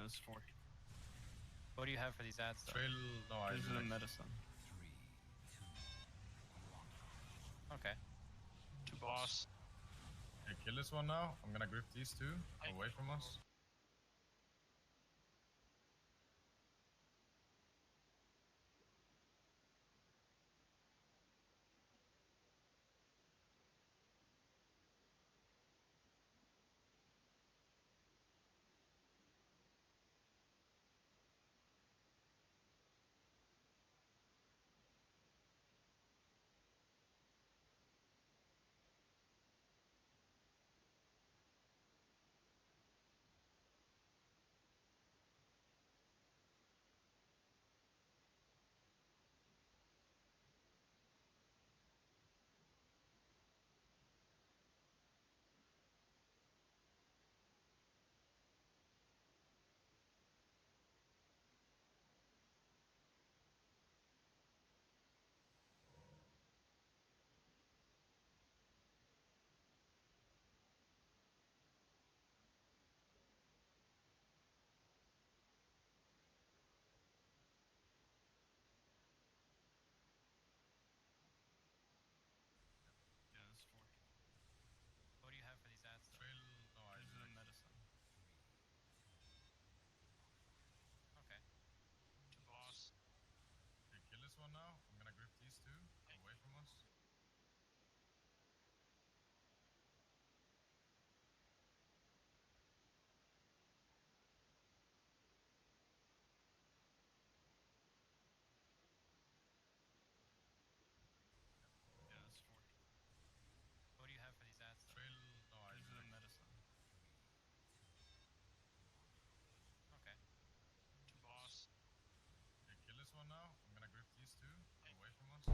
it's 4. What do you have for these ads though? Trail, no, I There's a didn't. medicine. Okay. 2 boss. Okay, kill this one now. I'm gonna grip these two away from us. Yeah, it's 4. What do you have for these ads though? Trail, no, I There's a didn't. medicine. Okay. 2 boss. Okay, kill this one now. I'm gonna grip these two away from us. Yeah, it's 4. What do you have for these ads though? Trail, no, I There's a didn't. medicine. Okay. 2 boss. Okay, kill this one now. I'm gonna grip these two away from us.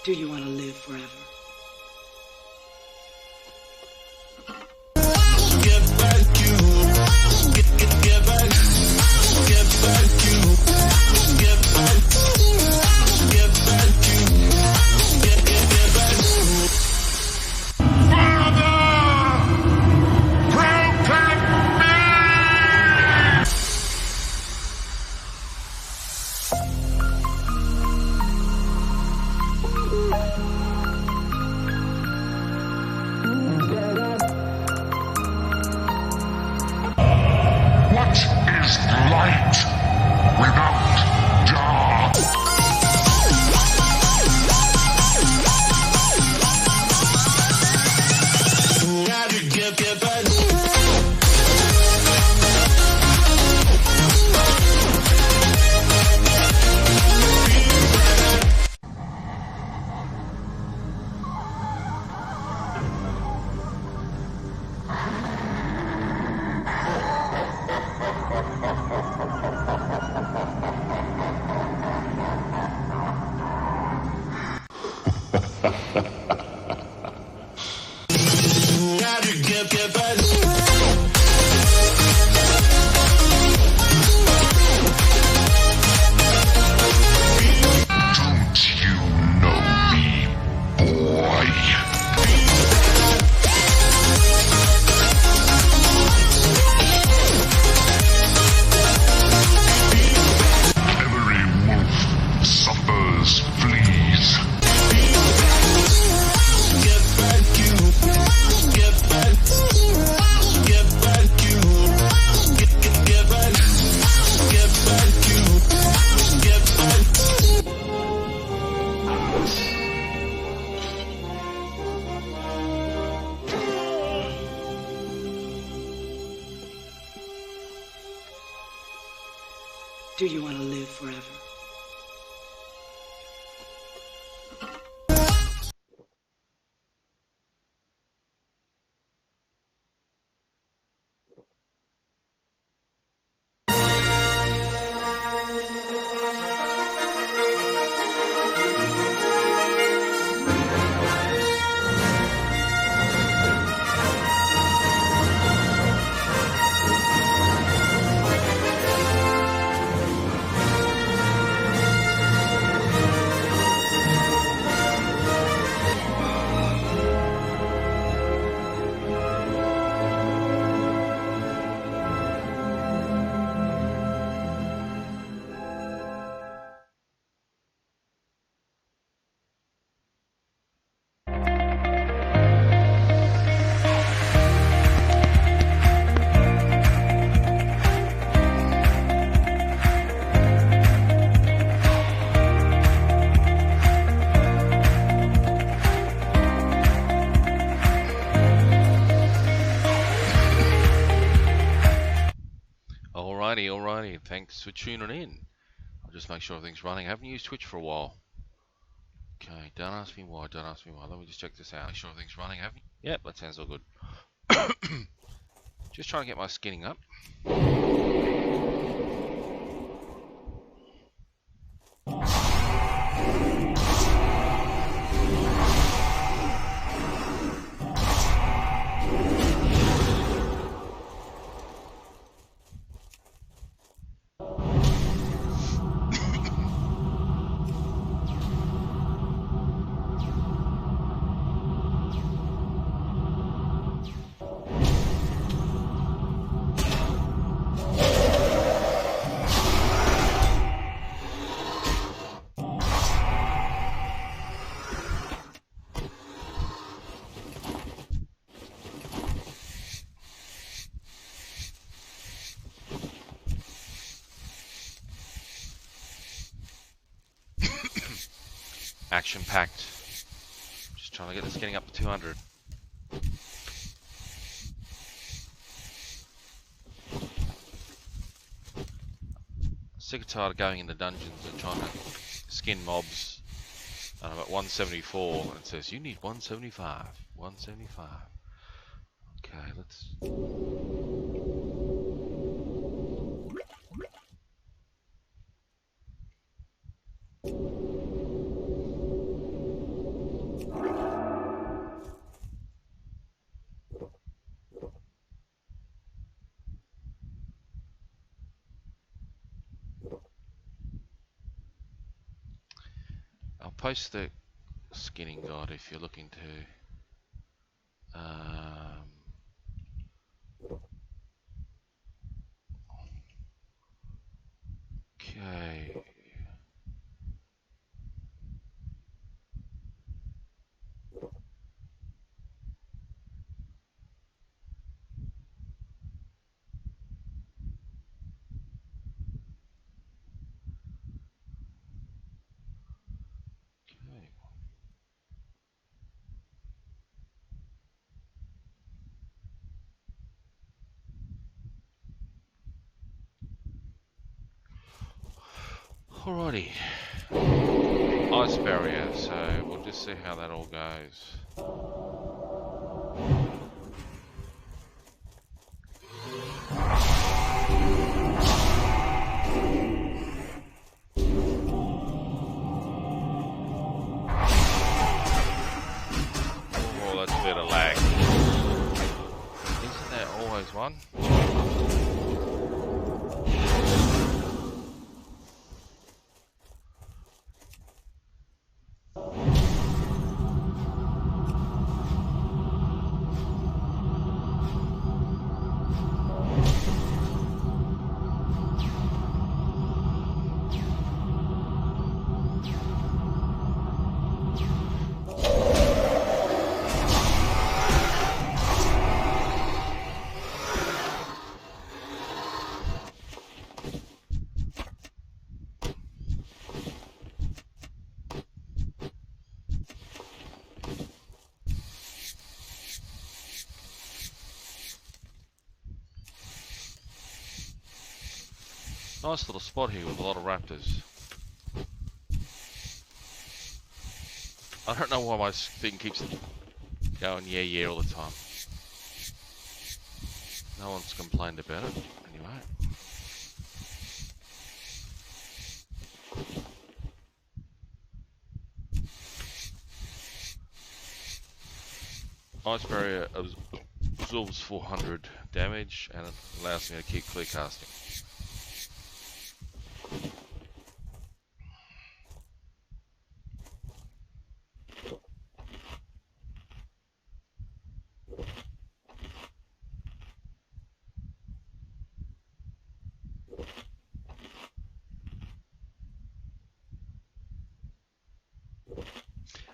Do you want to live forever? Do you want to live forever? Alrighty, thanks for tuning in. I'll just make sure everything's running. I haven't used Twitch for a while. Okay, don't ask me why, Let me just check this out. Make sure everything's running, haven't you? Yep, that sounds all good. Just trying to get my skinning up. Action packed. Just trying to get this getting up to 200. Sick and tired of going into dungeons and trying to skin mobs. And I'm at 174 and it says you need 175. 175. Okay, let's. I'll post the skinning guide if you're looking to okay. Alrighty, ice barrier, so we'll just see how that all goes. bit of lag. Isn't there always one? Nice little spot here with a lot of raptors. I don't know why my thing keeps going yeah all the time. No one's complained about it, anyway. Ice barrier absorbs 400 damage and it allows me to keep clear casting.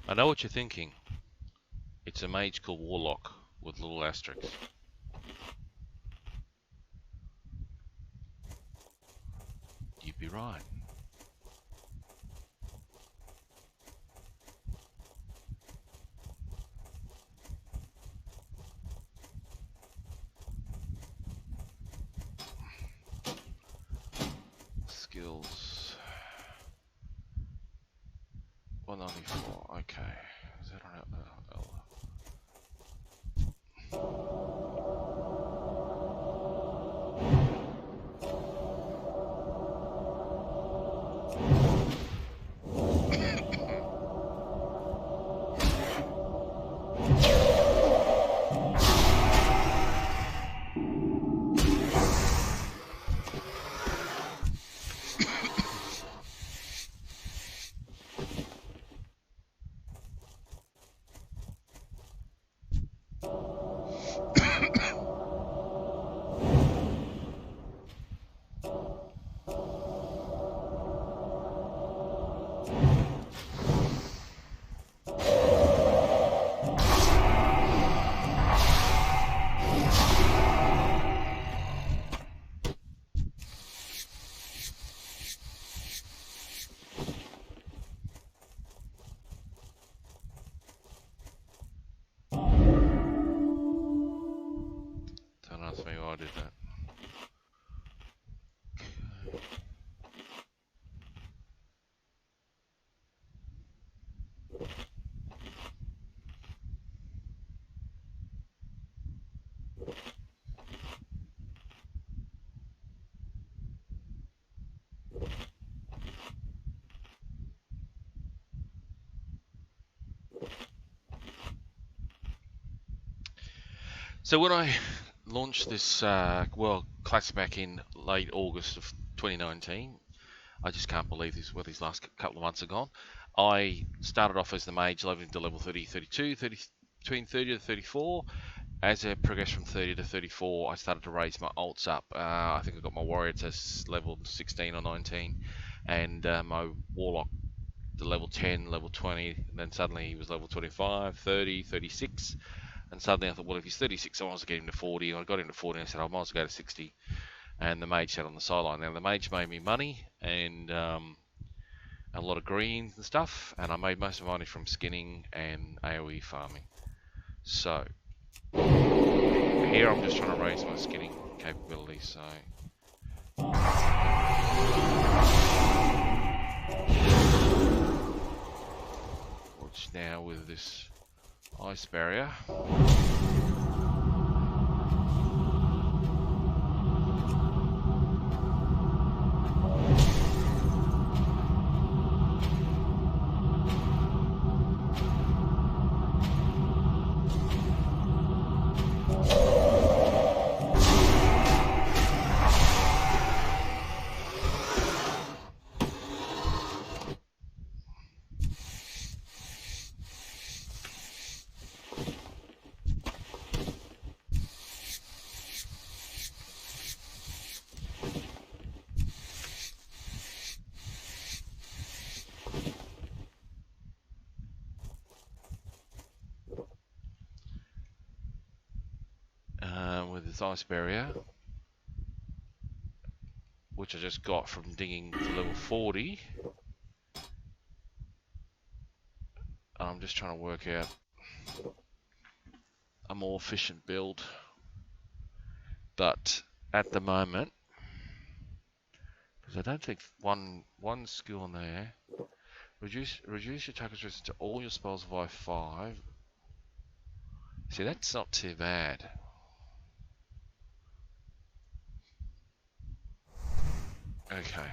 I know what you're thinking. It's a mage called Warlock with little asterisks. You'd be right. Skills. 194, okay. Is that on Don't ask me why I did that. So when I launched this Classic back in late August of 2019, I just can't believe this, where these last couple of months are gone. I started off as the mage, leveling to level 30, 32, 30, between 30 to 34. As I progressed from 30 to 34, I started to raise my alts up. I think I got my warrior to level 16 or 19, and my warlock to level 10, level 20, and then suddenly he was level 25, 30, 36. And suddenly I thought, well, if he's 36, I might as well get him to 40. And I got him to 40, and I said, I might as well go to 60. And the mage sat on the sideline. Now, the mage made me money and a lot of greens and stuff. And I made most of my money from skinning and AoE farming. So, here I'm just trying to raise my skinning capability. So, watch now with this ice barrier. this ice barrier, which I just got from digging to level 40. And I'm just trying to work out a more efficient build. But at the moment, because I don't think one skill in there, reduce your attack resistance to all your spells by 5. See, that's not too bad. Okay.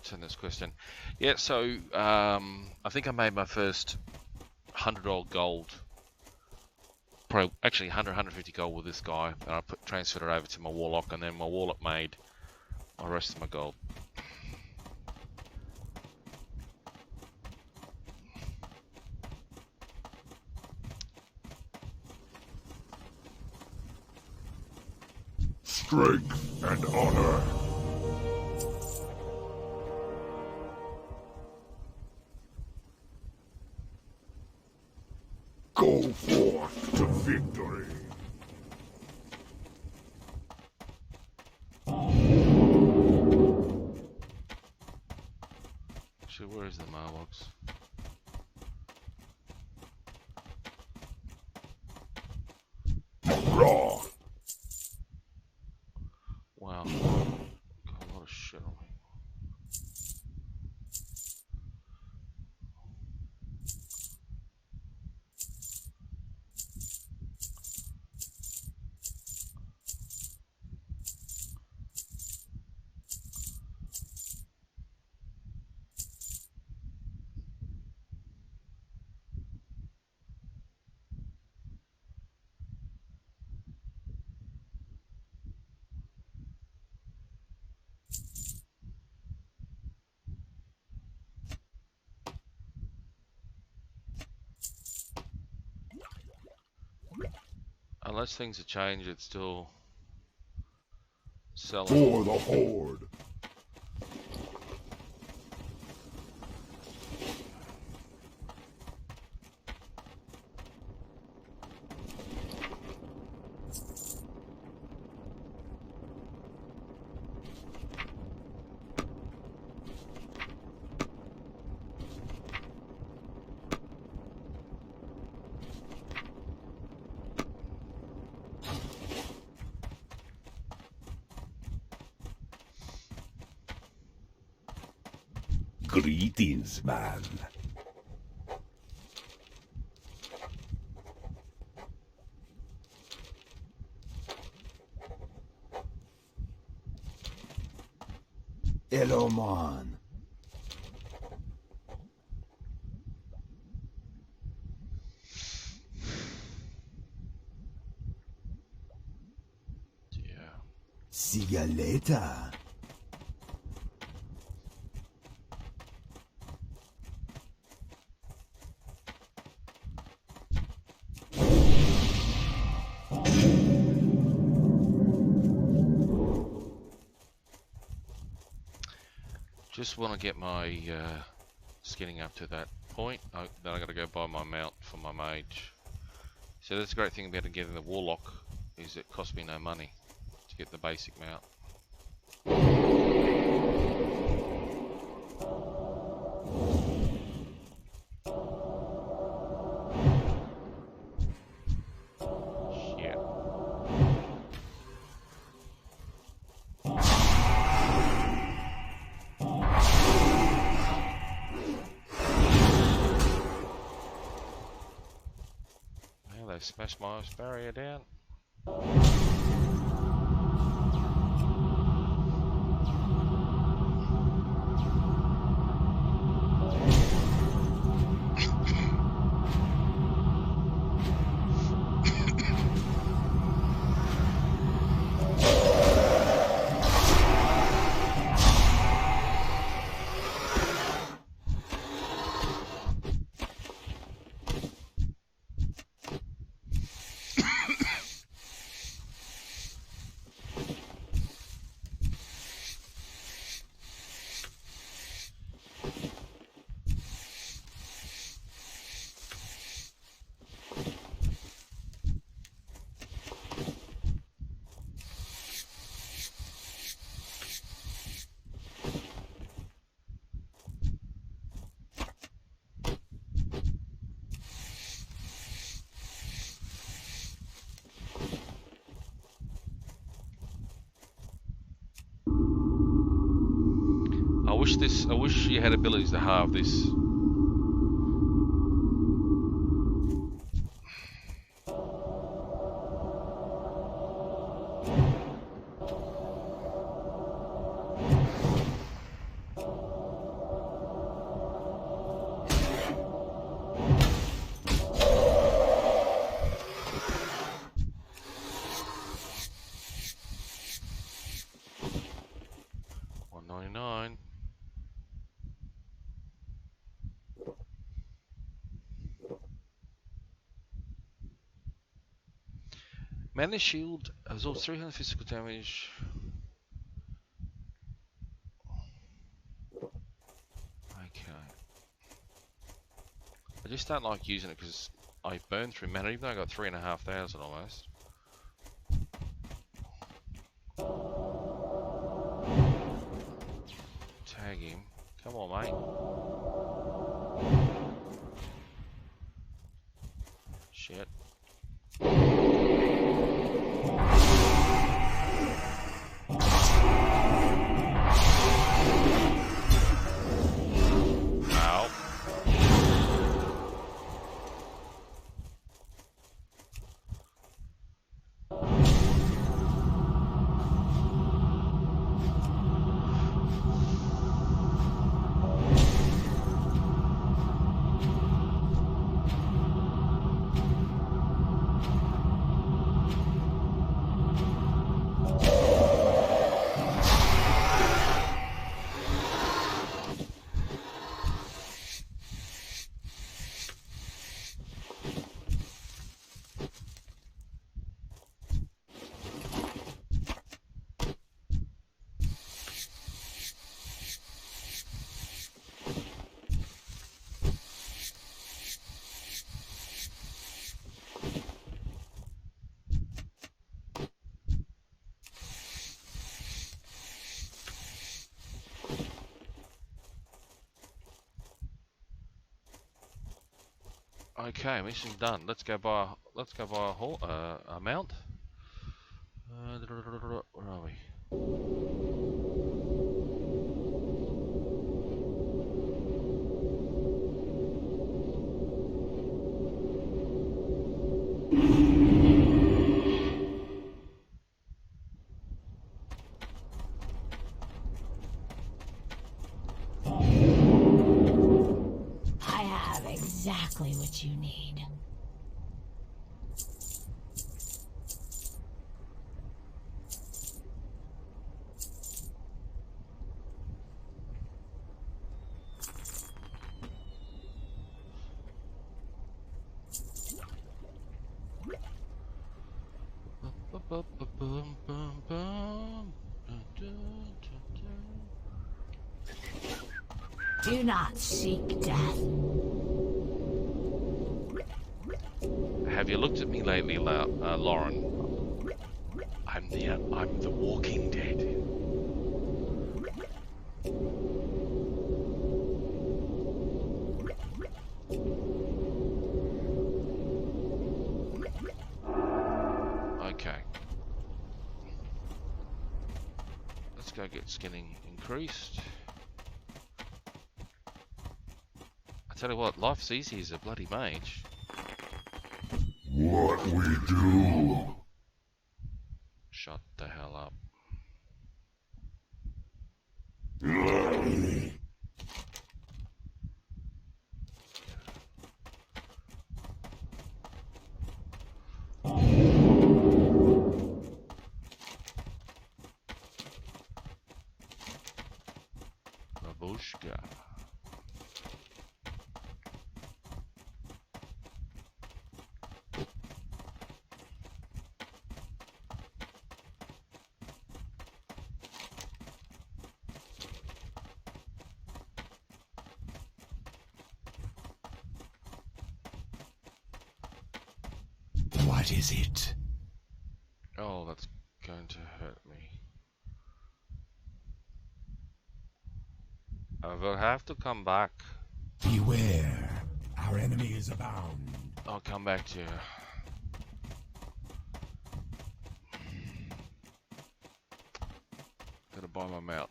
Turn this question. Yeah, so I think I made my first $100 gold. Probably actually 150 gold with this guy, and I transferred it over to my warlock, and then my warlock made my rest of my gold. Strength and honor. Go forth to victory. Actually, where is the mailbox? Raw. Wow, got a lot of shit on me. Unless things have changed, it's still selling. For the Horde. Greetings, man. Hello, man. Yeah. See ya later. Just want to get my skinning up to that point. Then I got to go buy my mount for my mage. So that's a great thing about getting the Warlock, is it costs me no money to get the basic mount. Shit. Now they smashed my barrier down. I wish you had abilities to halve this. $1.99. Mana shield absorbs 300 physical damage. Okay. I just don't like using it because I burn through mana, even though I got 3,500 almost. Tag him. Come on, mate. Shit. Ow. Okay, mission's done. Let's go buy a mount. Where are we? I have exactly what you need. Do not seek death. Have you looked at me lately, Lauren? I'm the Walking Dead. Okay. Let's go get skinning increased. I tell you what, life's easy as a bloody mage. What we do? Shut the hell up. Babushka. What is it? Oh, that's going to hurt me. I will have to come back. Beware, our enemy is abound. I'll come back to you. Gotta buy my mount.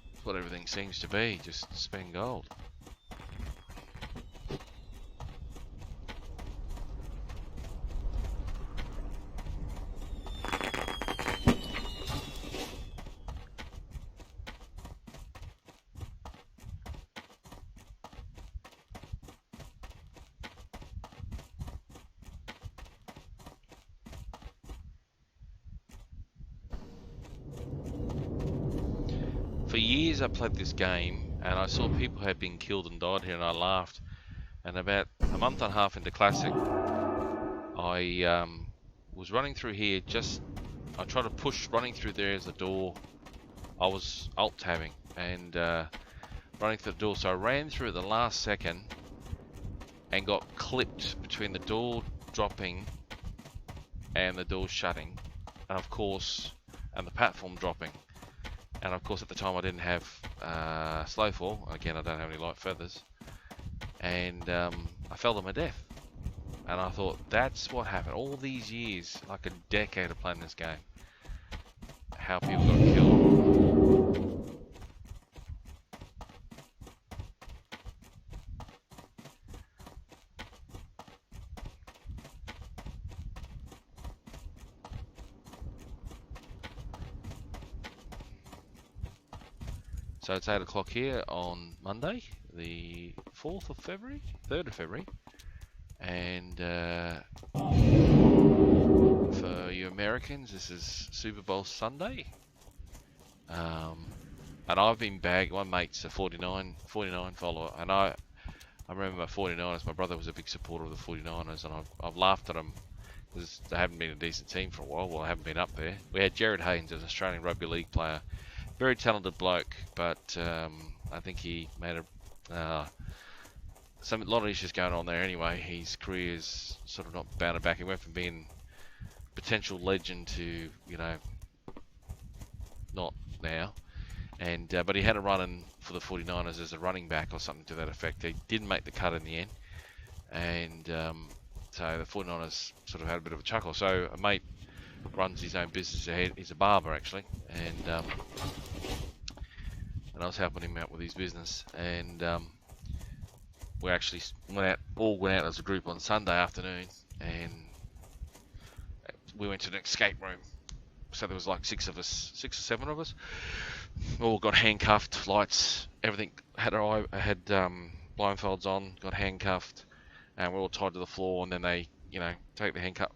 That's what everything seems to be, just spend gold. For years I played this game and I saw people had been killed and died here and I laughed. And about a month and a half into Classic, I was running through here I tried to push running through there as a door. I was alt-tabbing and running through the door, so I ran through at the last second and got clipped between the door dropping and the door shutting, and of course, and the platform dropping. And of course at the time I didn't have slowfall. Again, I don't have any light feathers. And I fell to my death. And I thought, that's what happened. All these years, like a decade of playing this game. How people got killed. So it's 8 o'clock here on Monday, the 4th of February, 3rd of February, and for you Americans, this is Super Bowl Sunday, and I've been bagged. My mate's a 49 follower, and I remember my 49ers. My brother was a big supporter of the 49ers, and I've laughed at them because they haven't been a decent team for a while. Well, I haven't been up there. We had Jared Haynes, an Australian rugby league player. Very talented bloke, but I think he made a lot of issues going on there anyway. His career's sort of not bounded back. He went from being potential legend to, you know, not now. And but he had a run in for the 49ers as a running back or something to that effect. He didn't make the cut in the end, and so the 49ers sort of had a bit of a chuckle. So a mate runs his own business ahead. He's a barber actually, and I was helping him out with his business, and we actually went out as a group on Sunday afternoon, and we went to an escape room. So there was like 6 or 7 of us. All got handcuffed, lights, everything. Had blindfolds on, got handcuffed, and we're all tied to the floor. And then they, you know, take the handcuff.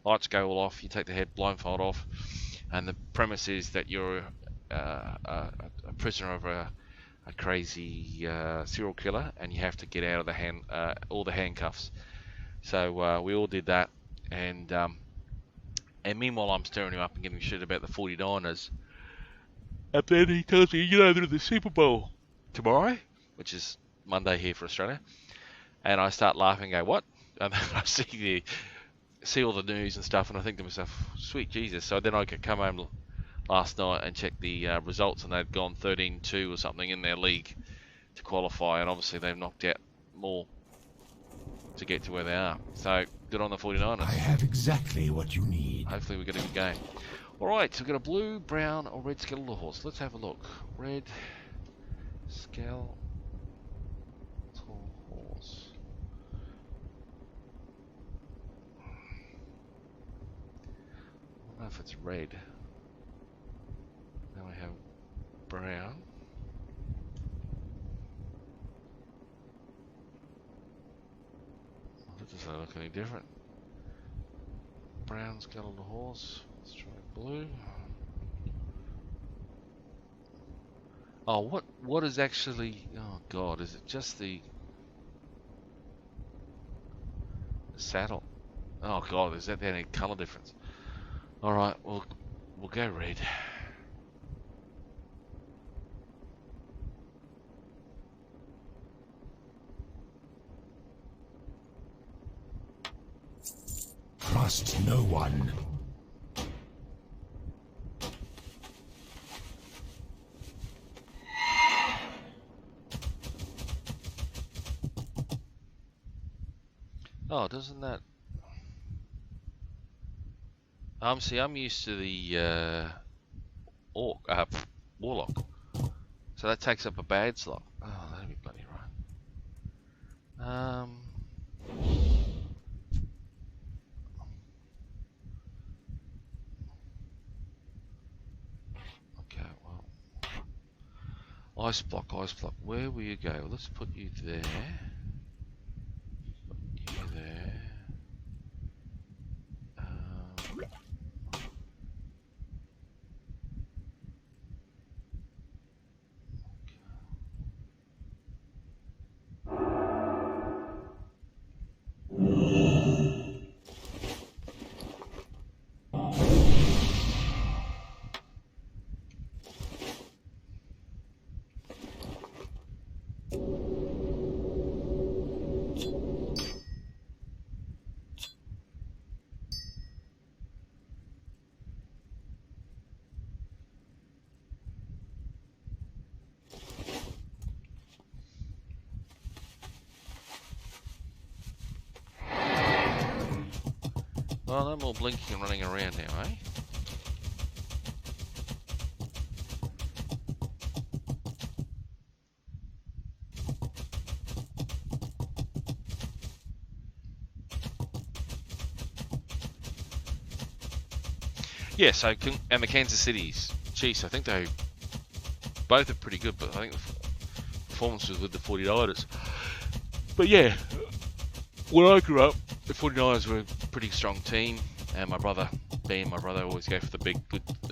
Lights go all off. You take the head blindfold off, and the premise is that you're a prisoner of a crazy serial killer, and you have to get out of the all the handcuffs. So we all did that, and meanwhile I'm stirring him up and giving shit about the 49ers. And then he tells me, they're the Super Bowl tomorrow, which is Monday here for Australia. And I start laughing and go, what? And then I see all the news and stuff, and I think to myself, sweet Jesus. So then I could come home last night and check the results, and they'd gone 13-2 or something in their league to qualify, and obviously they've knocked out more to get to where they are. So good on the 49ers. I have exactly what you need. Hopefully we get a good game. Alright, so we've got a blue, brown, or red skeletal horse. Let's have a look. Red skeletal horse. I don't know if it's red. Then we have brown. Oh, that doesn't look any different. Brown skeletal horse. Let's try blue. Oh, what is actually? Oh God, is it just the saddle? Oh God, is that any color difference? All right, we'll go red. Trust no one. Oh, doesn't that? See, I'm used to the warlock, so that takes up a bad slot. Oh, that'd be bloody right. Okay, well, ice block. Where will you go? Let's put you there. Put you there. Well, no more blinking and running around now, eh? Yeah, so, and the Kansas Cities, geez, I think they both are pretty good, but I think the performance was with the 49ers. But yeah, when I grew up, the 49ers were a pretty strong team, and my brother always go for the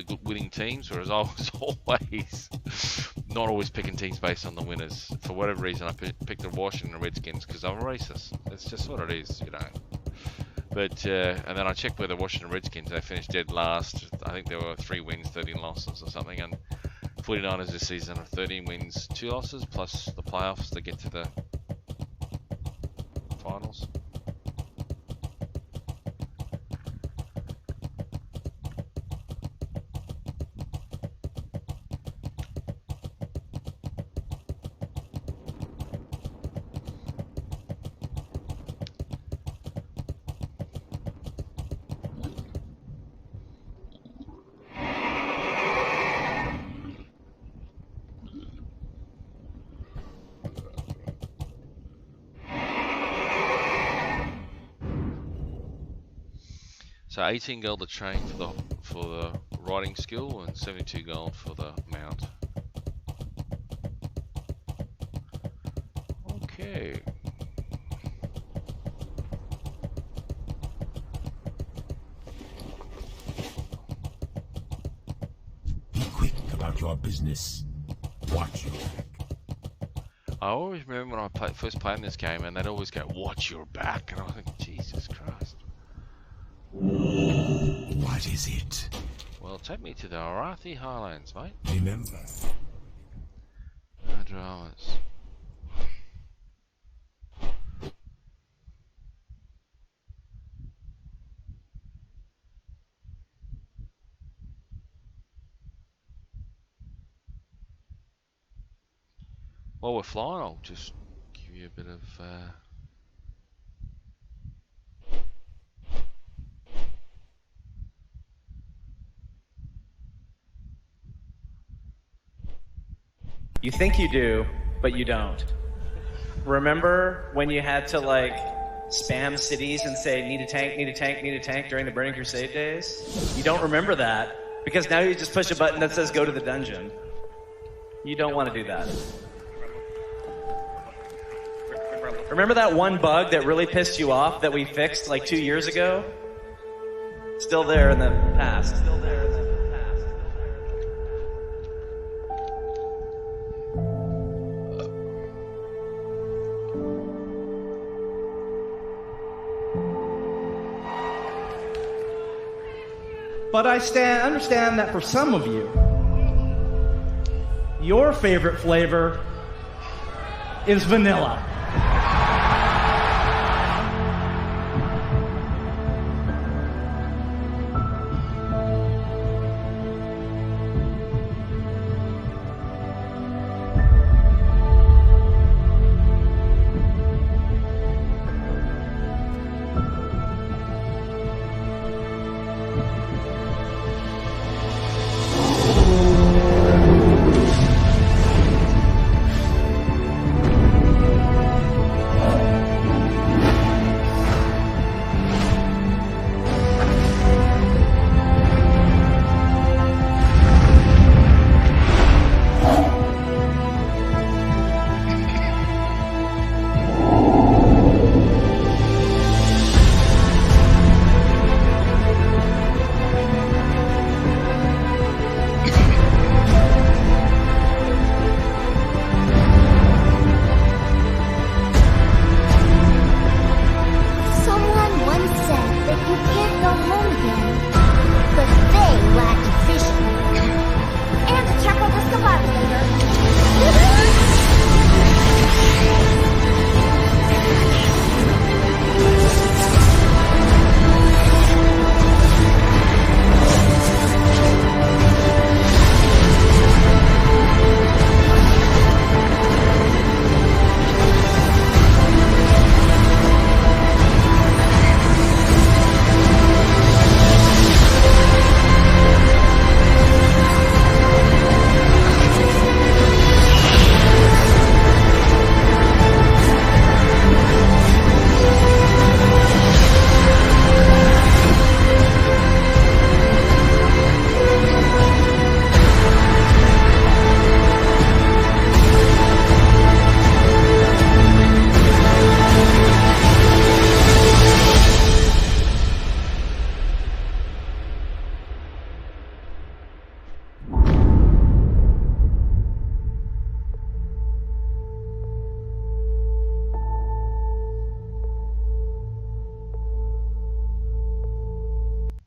good winning teams, whereas I was always not always picking teams based on the winners. For whatever reason, I picked the Washington Redskins because I'm a racist. That's just what it is, you know. But and then I checked where the Washington Redskins, they finished dead last. I think there were 3 wins, 13 losses or something, and 49ers this season are 13 wins, 2 losses, plus the playoffs to get to the finals. So 18 gold to train for the riding skill, and 72 gold for the mount. Okay. Be quick about your business. Watch your back. I always remember when I first playing this game, and they'd always go, "Watch your back," and I think, Jesus Christ. What is it? Well, take me to the Arathi Highlands, mate. Remember, No dramas. While we're flying, I'll just give you a bit of You think you do, but you don't. Remember when you had to like spam cities and say need a tank, need a tank, need a tank during the Burning Crusade days? You don't remember that because now you just push a button that says go to the dungeon. You don't want to do that. Remember that one bug that really pissed you off that we fixed like 2 years ago? Still there in the past. Still there in the past. But I understand that for some of you, your favorite flavor is vanilla.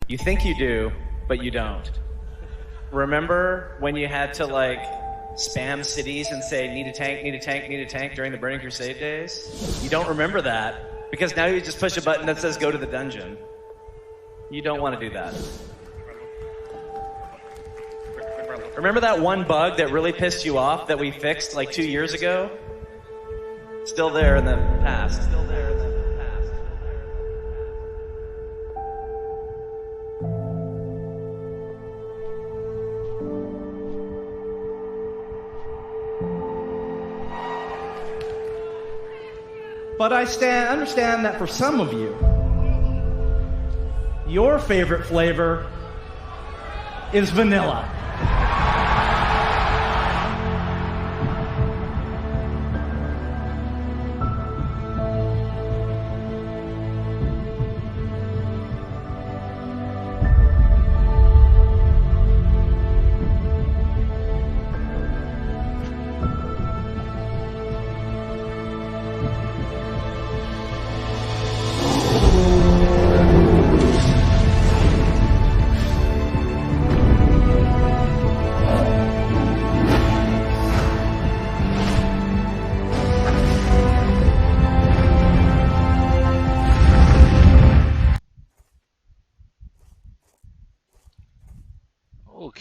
You think you do, but you don't. Remember when you had to like spam cities and say need a tank, need a tank, need a tank during the Burning Crusade days? You don't remember that because now you just push a button that says go to the dungeon. You don't want to do that. Remember that one bug that really pissed you off that we fixed like 2 years ago? Still there in the past. Still there in the past. But I understand that for some of you, your favorite flavor is vanilla.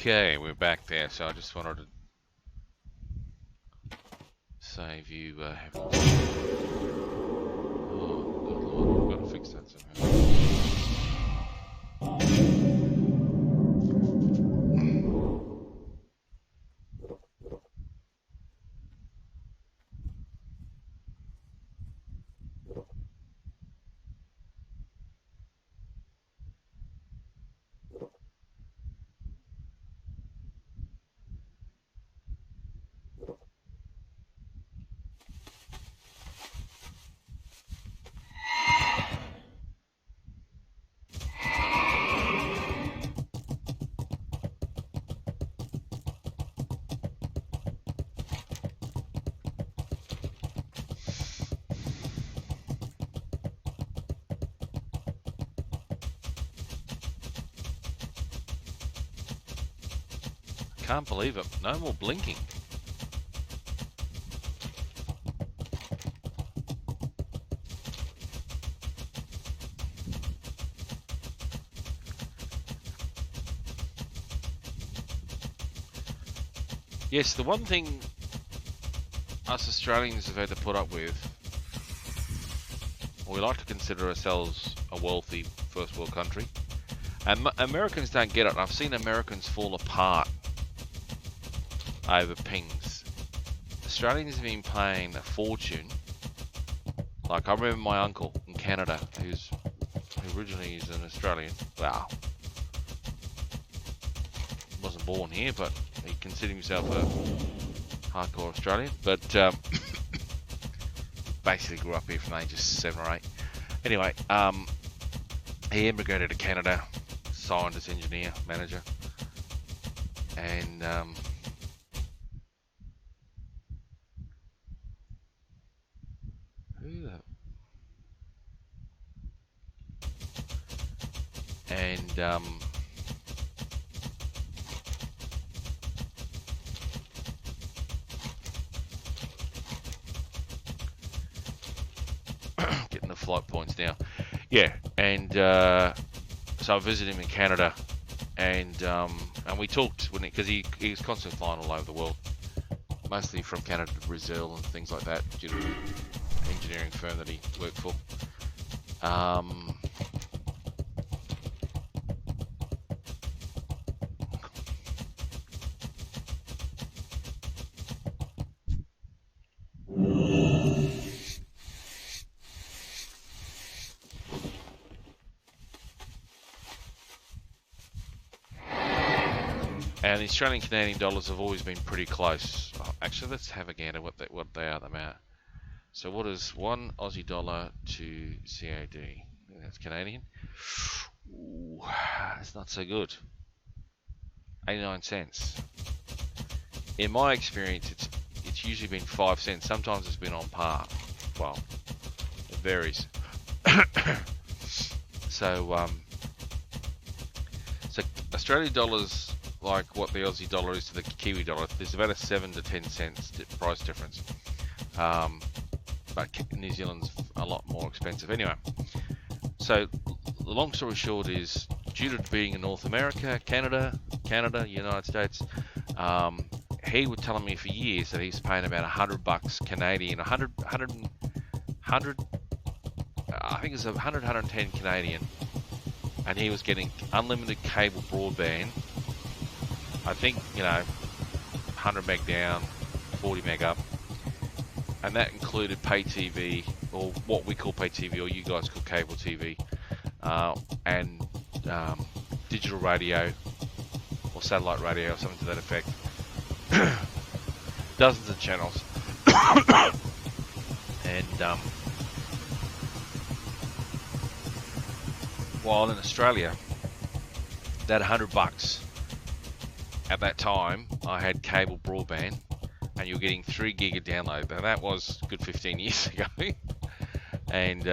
Okay, we're back there. So I just wanted to save you having. Oh, good lord, we've got to fix that somehow. Can't believe it. No more blinking. Yes, the one thing us Australians have had to put up with, we like to consider ourselves a wealthy first world country, and Americans don't get it. I've seen Americans fall apart over pings. Australians have been paying a fortune. Like, I remember my uncle in Canada, who originally is an Australian. Wow. Wasn't born here, but he considered himself a hardcore Australian. But basically grew up here from the age of 7 or 8. Anyway, he immigrated to Canada, scientist, engineer, manager, and getting the flight points now. Yeah, and so I visited him in Canada, and we talked because he was constantly flying all over the world, mostly from Canada to Brazil and things like that, due to the engineering firm that he worked for. And the Australian Canadian dollars have always been pretty close. Oh, actually, let's have a gander what they are them out. So what is 1 Aussie dollar to CAD? That's Canadian. Ooh, that's not so good. 89 cents. In my experience, it's usually been 5 cents. Sometimes it's been on par. Well, it varies. So Australian dollars, like what the Aussie dollar is to the Kiwi dollar, there's about a 7 to 10 cents price difference. But New Zealand's a lot more expensive. Anyway, so the long story short is, due to being in North America, Canada, United States, he was telling me for years that he's paying about $100 Canadian, 100, I think it's 110 Canadian, and he was getting unlimited cable broadband. I think, 100 meg down, 40 meg up, and that included pay TV, or what we call pay TV, or you guys call cable TV, and digital radio, or satellite radio, or something to that effect. Dozens of channels. And while in Australia, that $100 at that time, I had cable broadband, and you were getting 3 gig of download. Now that was a good 15 years ago, and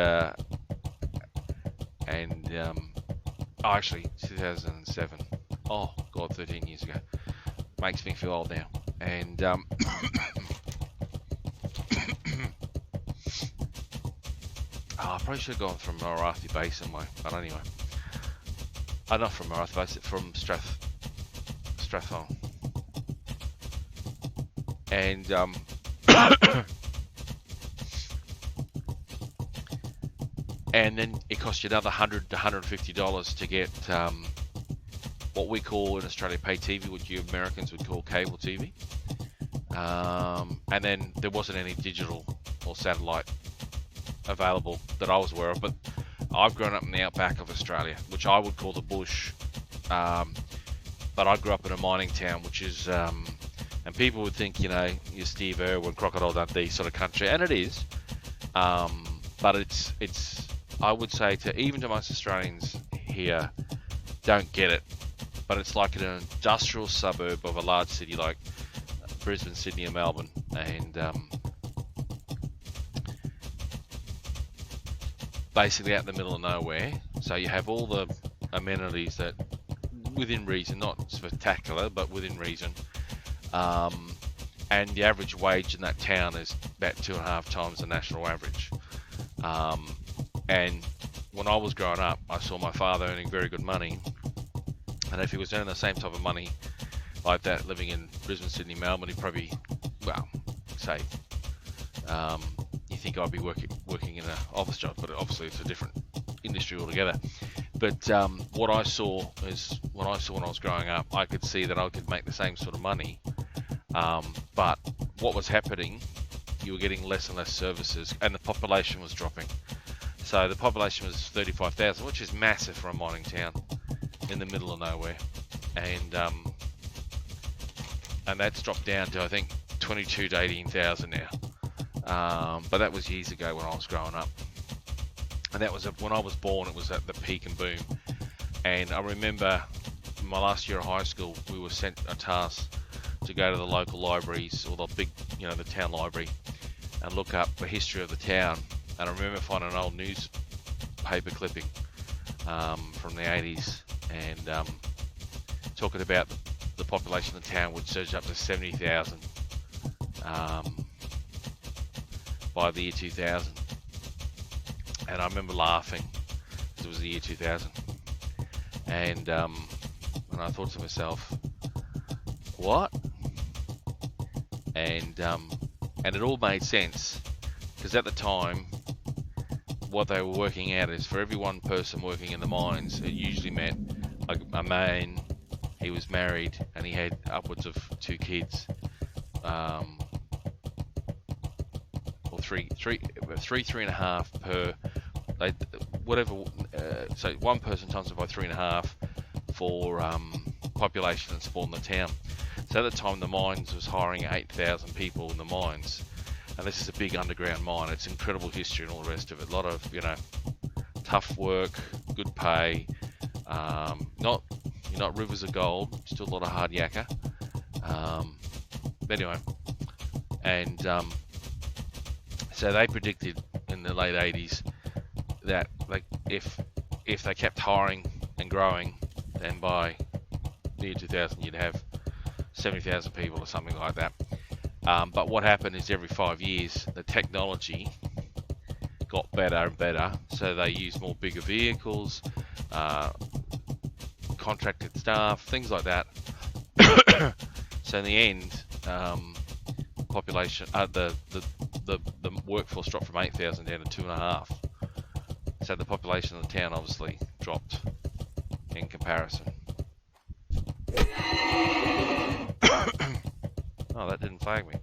actually 2007. Oh God, 13 years ago. Makes me feel old now. And I probably should have gone from Marathi Basin way, but anyway. Not from Marathi Basin, from Strathclyde triathlon. And and then it costs you another $100 to $150 to get what we call in Australia pay TV, which you Americans would call cable TV. And then there wasn't any digital or satellite available that I was aware of. But I've grown up in the outback of Australia, which I would call the bush. But I grew up in a mining town, which is, and people would think, you know, you're Steve Irwin, Crocodile Dundee sort of country, and it is. But it's, I would say even to most Australians here, don't get it. But it's like an industrial suburb of a large city like Brisbane, Sydney, and Melbourne, and basically out in the middle of nowhere. So you have all the amenities that, within reason, not spectacular, but within reason. And the average wage in that town is about 2.5 times the national average. And when I was growing up, I saw my father earning very good money. And if he was earning the same type of money like that, living in Brisbane, Sydney, Melbourne, he'd probably, well, say, you think I'd be working in an office job, but obviously it's a different industry altogether. But what I saw is, when I was growing up, I could see that I could make the same sort of money. But what was happening, you were getting less and less services, and the population was dropping. So the population was 35,000, which is massive for a mining town in the middle of nowhere, and that's dropped down to, I think, 22 to 18,000 now. But that was years ago when I was growing up, and that was when I was born. It was at the peak and boom. And I remember my last year of high school, we were sent a task to go to the local libraries, or the big, you know, the town library, and look up the history of the town. And I remember finding an old newspaper clipping from the 80s, and talking about the population of the town would surge up to 70,000 by the year 2000. And I remember laughing, because it was the year 2000. And I thought to myself, what? And it all made sense, because at the time, what they were working out is, for every one person working in the mines, it usually meant a man, he was married, and he had upwards of 2 kids, or three and a half per, so one person times it by 3.5 for population and support in the town. So at the time, the mines was hiring 8,000 people in the mines, and this is a big underground mine. It's incredible history and all the rest of it. A lot of, you know, tough work, good pay, not rivers of gold, still a lot of hard yakka. But anyway, and so they predicted in the late 80s that, like, if they kept hiring and growing, then by the year 2000 you'd have 70,000 people or something like that. But what happened is, every 5 years the technology got better and better, so they used more bigger vehicles, contracted staff, things like that. So in the end, population, the workforce dropped from 8,000 down to 2.5. So the population of the town obviously dropped in comparison. Oh, that didn't flag me.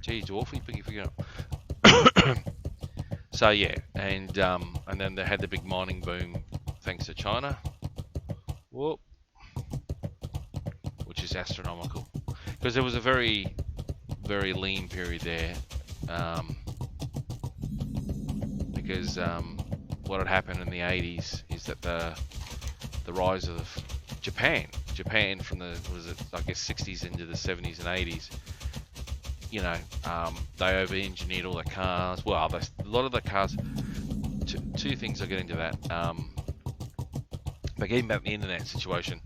Gee, Dwarfy, picky figure. So yeah, and then they had the big mining boom thanks to China. Whoop. Which is astronomical, because there was a very, very lean period there, because what had happened in the 80s is that the rise of Japan from the, I guess 60s into the 70s and 80s, you know, they over-engineered all the cars. Well, a lot of the cars, two things I'll get into that. But getting back to the internet situation,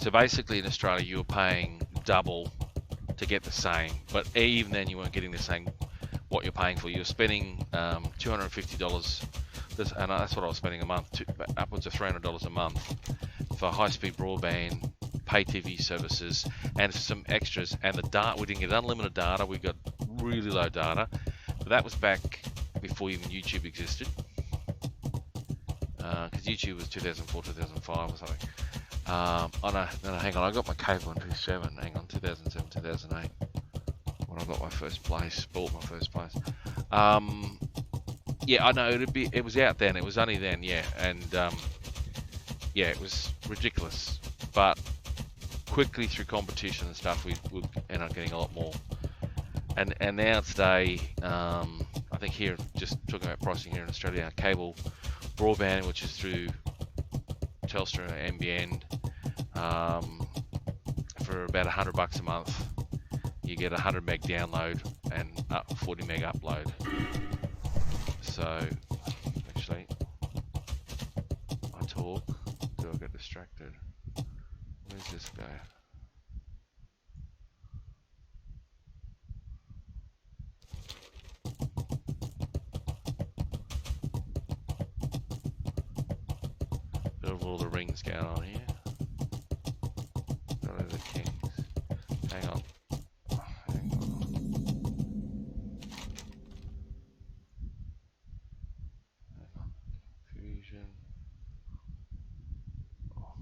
So basically in Australia you were paying double to get the same, but even then you weren't getting the same what you're paying for. You're spending $250, and that's what I was spending a month, upwards of $300 a month for high-speed broadband, pay TV services, and for some extras. And the data, we didn't get unlimited data, we got really low data. But that was back before even YouTube existed, because YouTube was 2004, 2005 or something. Oh no, hang on, I got my cable in 2007, hang on, 2007, 2008, when I got my first place, bought my first place. Yeah, I know, it was out then, it was only then, yeah, and yeah, it was ridiculous, but quickly through competition and stuff, we would end up getting a lot more. And now today, I think here, just talking about pricing here in Australia, cable broadband, which is through Telstra and NBN, for about $100 a month, you get 100 meg download and 40 meg upload. So, actually, I talk, do I get distracted? Where's this go? Bit of all the rings going on here. Got the kings. Hang on. Hang on. Fusion. Oh.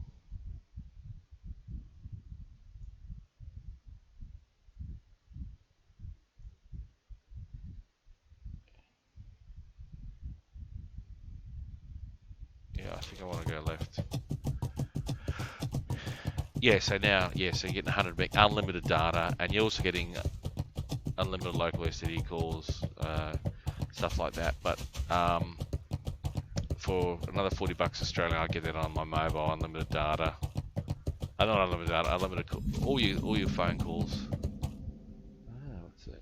Yeah, I think I want to go left. Yeah, so now, yeah, so you're getting 100 meg, unlimited data, and you're also getting unlimited local STD calls, stuff like that. But for another $40 Australian, I get that on my mobile, unlimited data. Not unlimited data, unlimited all your phone calls. What's that?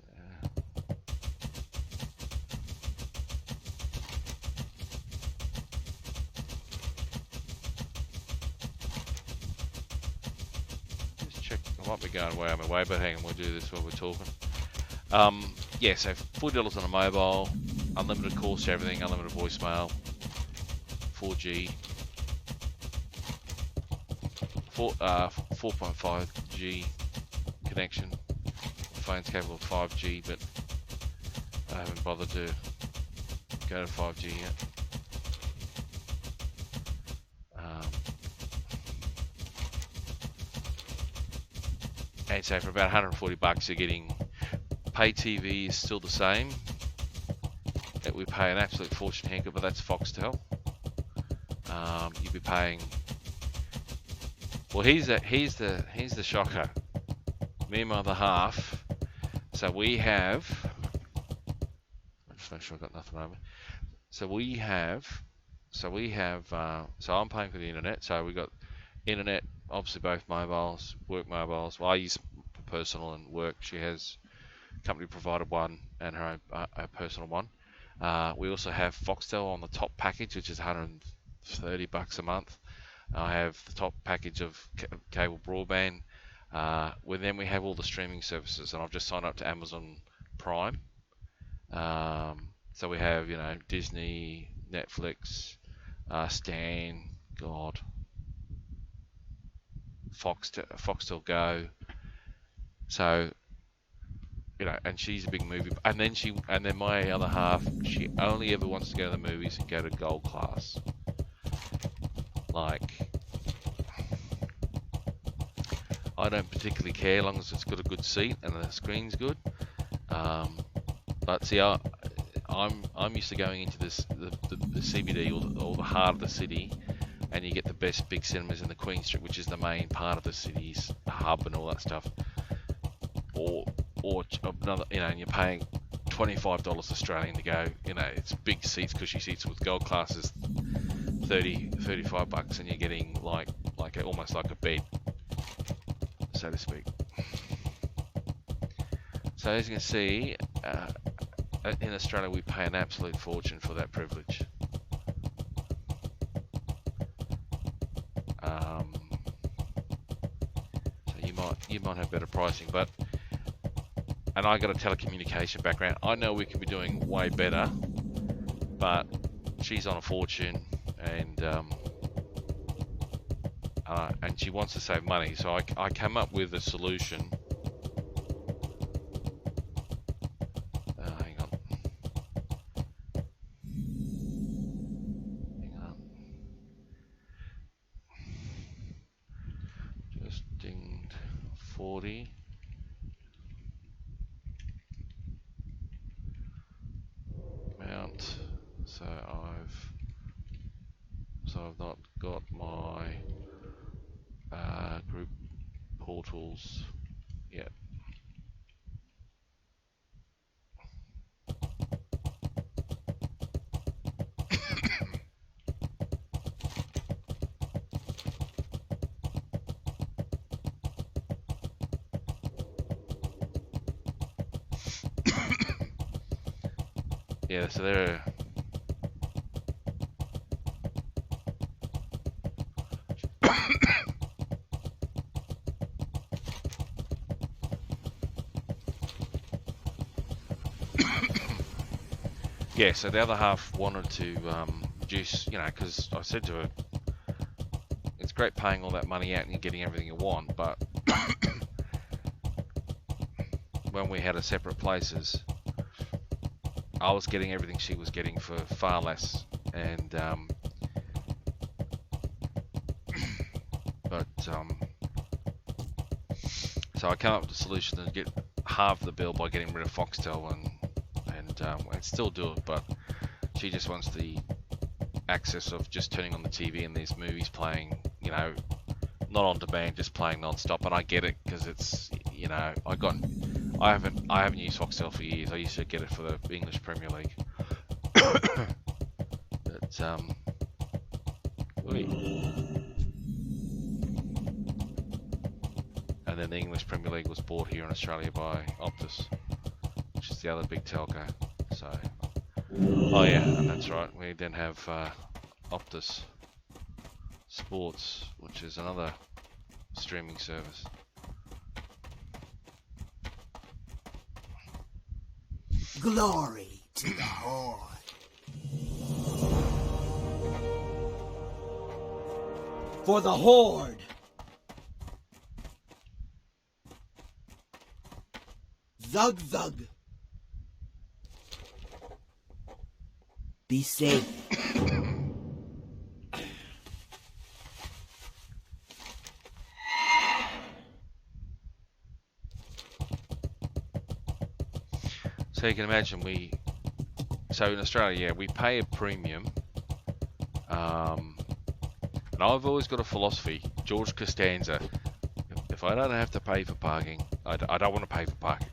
I might be going way on my way, but hang on, we'll do this while we're talking. Yeah, so $40 on a mobile, unlimited calls to everything, unlimited voicemail, 4G, 4.5G connection. The phone's capable of 5G, but I haven't bothered to go to 5G yet. And so for about $140 you're getting pay TV is still the same. We pay an absolute fortune haircut, but that's Foxtel. You'll be paying. Well, here's the shocker. Me and my other half. So we have. Just make sure I've got nothing over. So I'm paying for the internet. So we got internet. Obviously both mobiles, work mobiles. Well, I use personal and work. She has company provided one and her own personal one. We also have Foxtel on the top package, which is $130 a month. I have the top package of cable broadband. Then we have all the streaming services, and I've just signed up to Amazon Prime. So we have, Disney, Netflix, Stan, Foxtel Go. So, and she's a big movie, and then my other half, she only ever wants to go to the movies and go to gold class. Like, I don't particularly care, as long as it's got a good seat and the screen's good. But see, I'm used to going into the CBD or the heart of the city, and you get the best big cinemas in the Queen Street, which is the main part of the city's hub and all that stuff. Or another, and you're paying $25 Australian to go. It's big seats, cushy seats with gold classes, $35, and you're getting almost like a bed, so to speak. So as you can see, in Australia we pay an absolute fortune for that privilege. you might have better pricing, but and I got a telecommunication background. I know we could be doing way better, but she's on a fortune, and she wants to save money. So I came up with a solution. Hang on. Hang on. Just dinged 40. Mount. So I've not got my group portals yet. Yeah, so they're yeah, so the other half wanted to reduce, you know, because I said to her, it's great paying all that money out and you're getting everything you want, but when we had a separate places, I was getting everything she was getting for far less, and so I came up with a solution to get half the bill by getting rid of Foxtel and still do it, but she just wants the access of just turning on the TV and there's movies playing, you know, not on demand, just playing non-stop. And I get it, because it's, you know, I haven't used Foxtel for years. I used to get it for the English Premier League. But and then the English Premier League was bought here in Australia by Optus, which is the other big telco. So, oh yeah, and that's right. We then have Optus Sports, which is another streaming service. Glory to the Horde. For the Horde. Zug zug. Be safe. So you can imagine so in Australia, yeah, we pay a premium. And I've always got a philosophy, George Costanza, if I don't have to pay for parking, I don't want to pay for parking.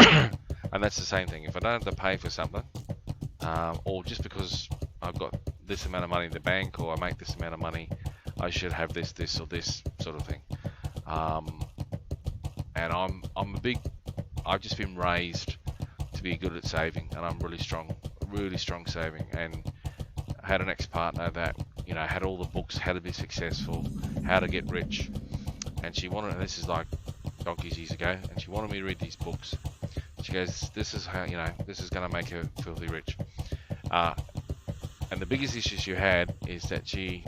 And that's the same thing. If I don't have to pay for something, or just because I've got this amount of money in the bank, or I make this amount of money, I should have this, or this sort of thing. And I've just been raised to be good at saving, and I'm really strong saving. And I had an ex-partner that, you know, had all the books, how to be successful, how to get rich, and she wanted, and this is like donkeys years ago, and she wanted me to read these books. She goes, this is how, you know, this is going to make her filthy rich. And the biggest issue she had is that she,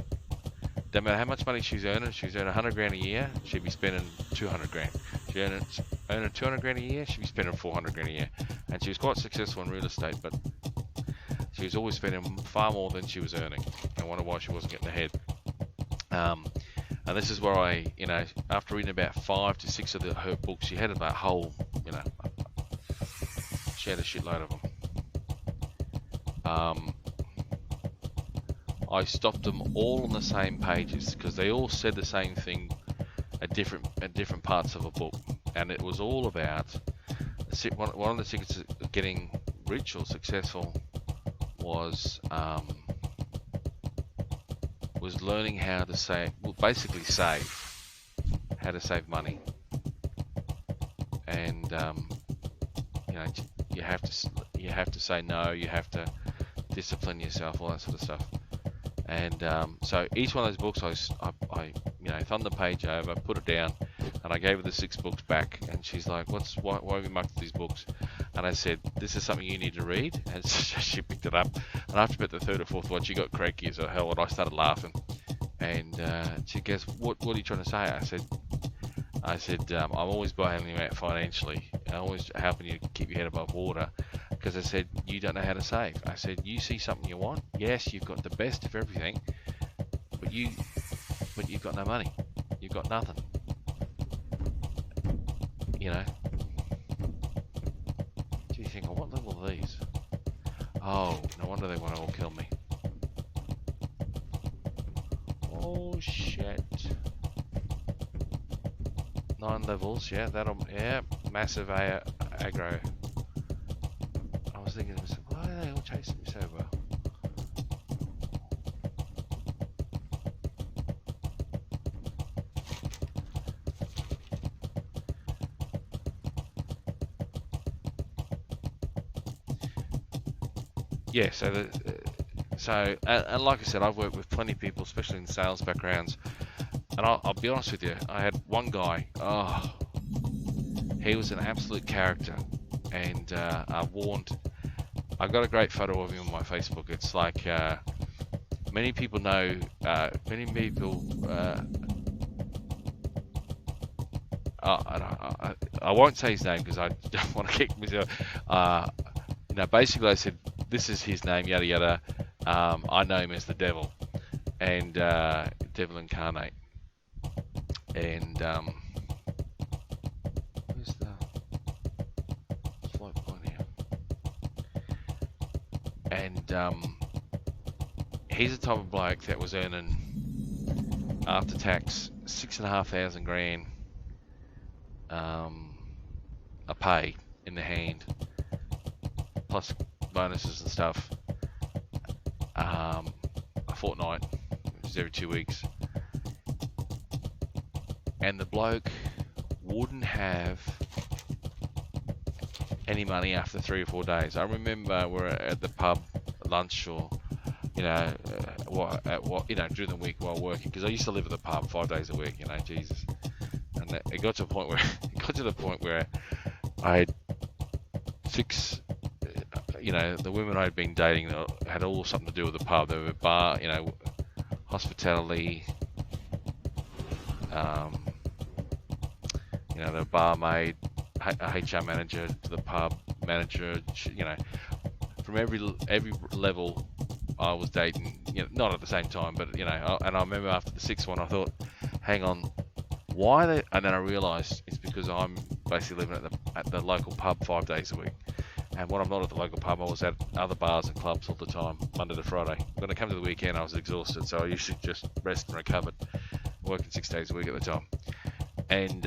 no matter how much money she's earning 100 grand a year, she'd be spending 200 grand. She earning 200 grand a year, she'd be spending 400 grand a year. And she was quite successful in real estate, but she was always spending far more than she was earning. I wonder why she wasn't getting ahead. And this is where I, you know, after reading about 5 to 6 of her books, she had about whole, you know, she had a shitload of them. I stopped them all on the same pages because they all said the same thing at different parts of a book, and it was all about one of the secrets of getting rich or successful was learning how to save. Well, basically how to save money, and you know, you have to say no, you have to discipline yourself, all that sort of stuff. And so each one of those books, I you know, thumbed the page over, put it down, And I gave her the 6 books back, and she's like, why have you marked these books? And I said, this is something you need to read. And she picked it up, and after about the 3rd or 4th one, she got cranky as hell, and I started laughing. And she goes, what are you trying to say? I said, I'm always bailing you out financially. I'm always helping you keep your head above water. Because I said, you don't know how to save. I said, you see something you want. Yes, you've got the best of everything, but you've got no money. You've got nothing. You know. Do you think, oh, what level are these? Oh, no wonder they want to all kill me. Oh shit. 9 levels, yeah, massive aggro. I was thinking to myself, why are they all chasing me so well? Yeah, and like I said, I've worked with plenty of people, especially in sales backgrounds, and I'll be honest with you, I had one guy, he was an absolute character, and I've got a great photo of him on my Facebook. It's like, many people know, I won't say his name because I don't want to kick myself. Basically I said, this is his name, yada yada. I know him as the devil, and devil incarnate. And where's the flight point here? And he's the type of bloke that was earning after tax 6,500 grand a pay in the hand, plus bonuses and stuff, a fortnight, which is every 2 weeks. And the bloke wouldn't have any money after 3 or 4 days. I remember we're at the pub at lunch, or during the week while working, because I used to live at the pub 5 days a week. Jesus. And it got to a point where I had 6. The women I'd been dating had all something to do with the pub. They were bar, hospitality. The barmaid, a HR manager, to the pub manager. From every level I was dating. Not at the same time, but and I remember after the 6th one, I thought, hang on, why they? And then I realised it's because I'm basically living at the local pub 5 days a week. And when I'm not at the local pub, I was at other bars and clubs all the time, Monday to Friday. When it came to the weekend, I was exhausted, so I usually just rest and recovered, working 6 days a week at the time. And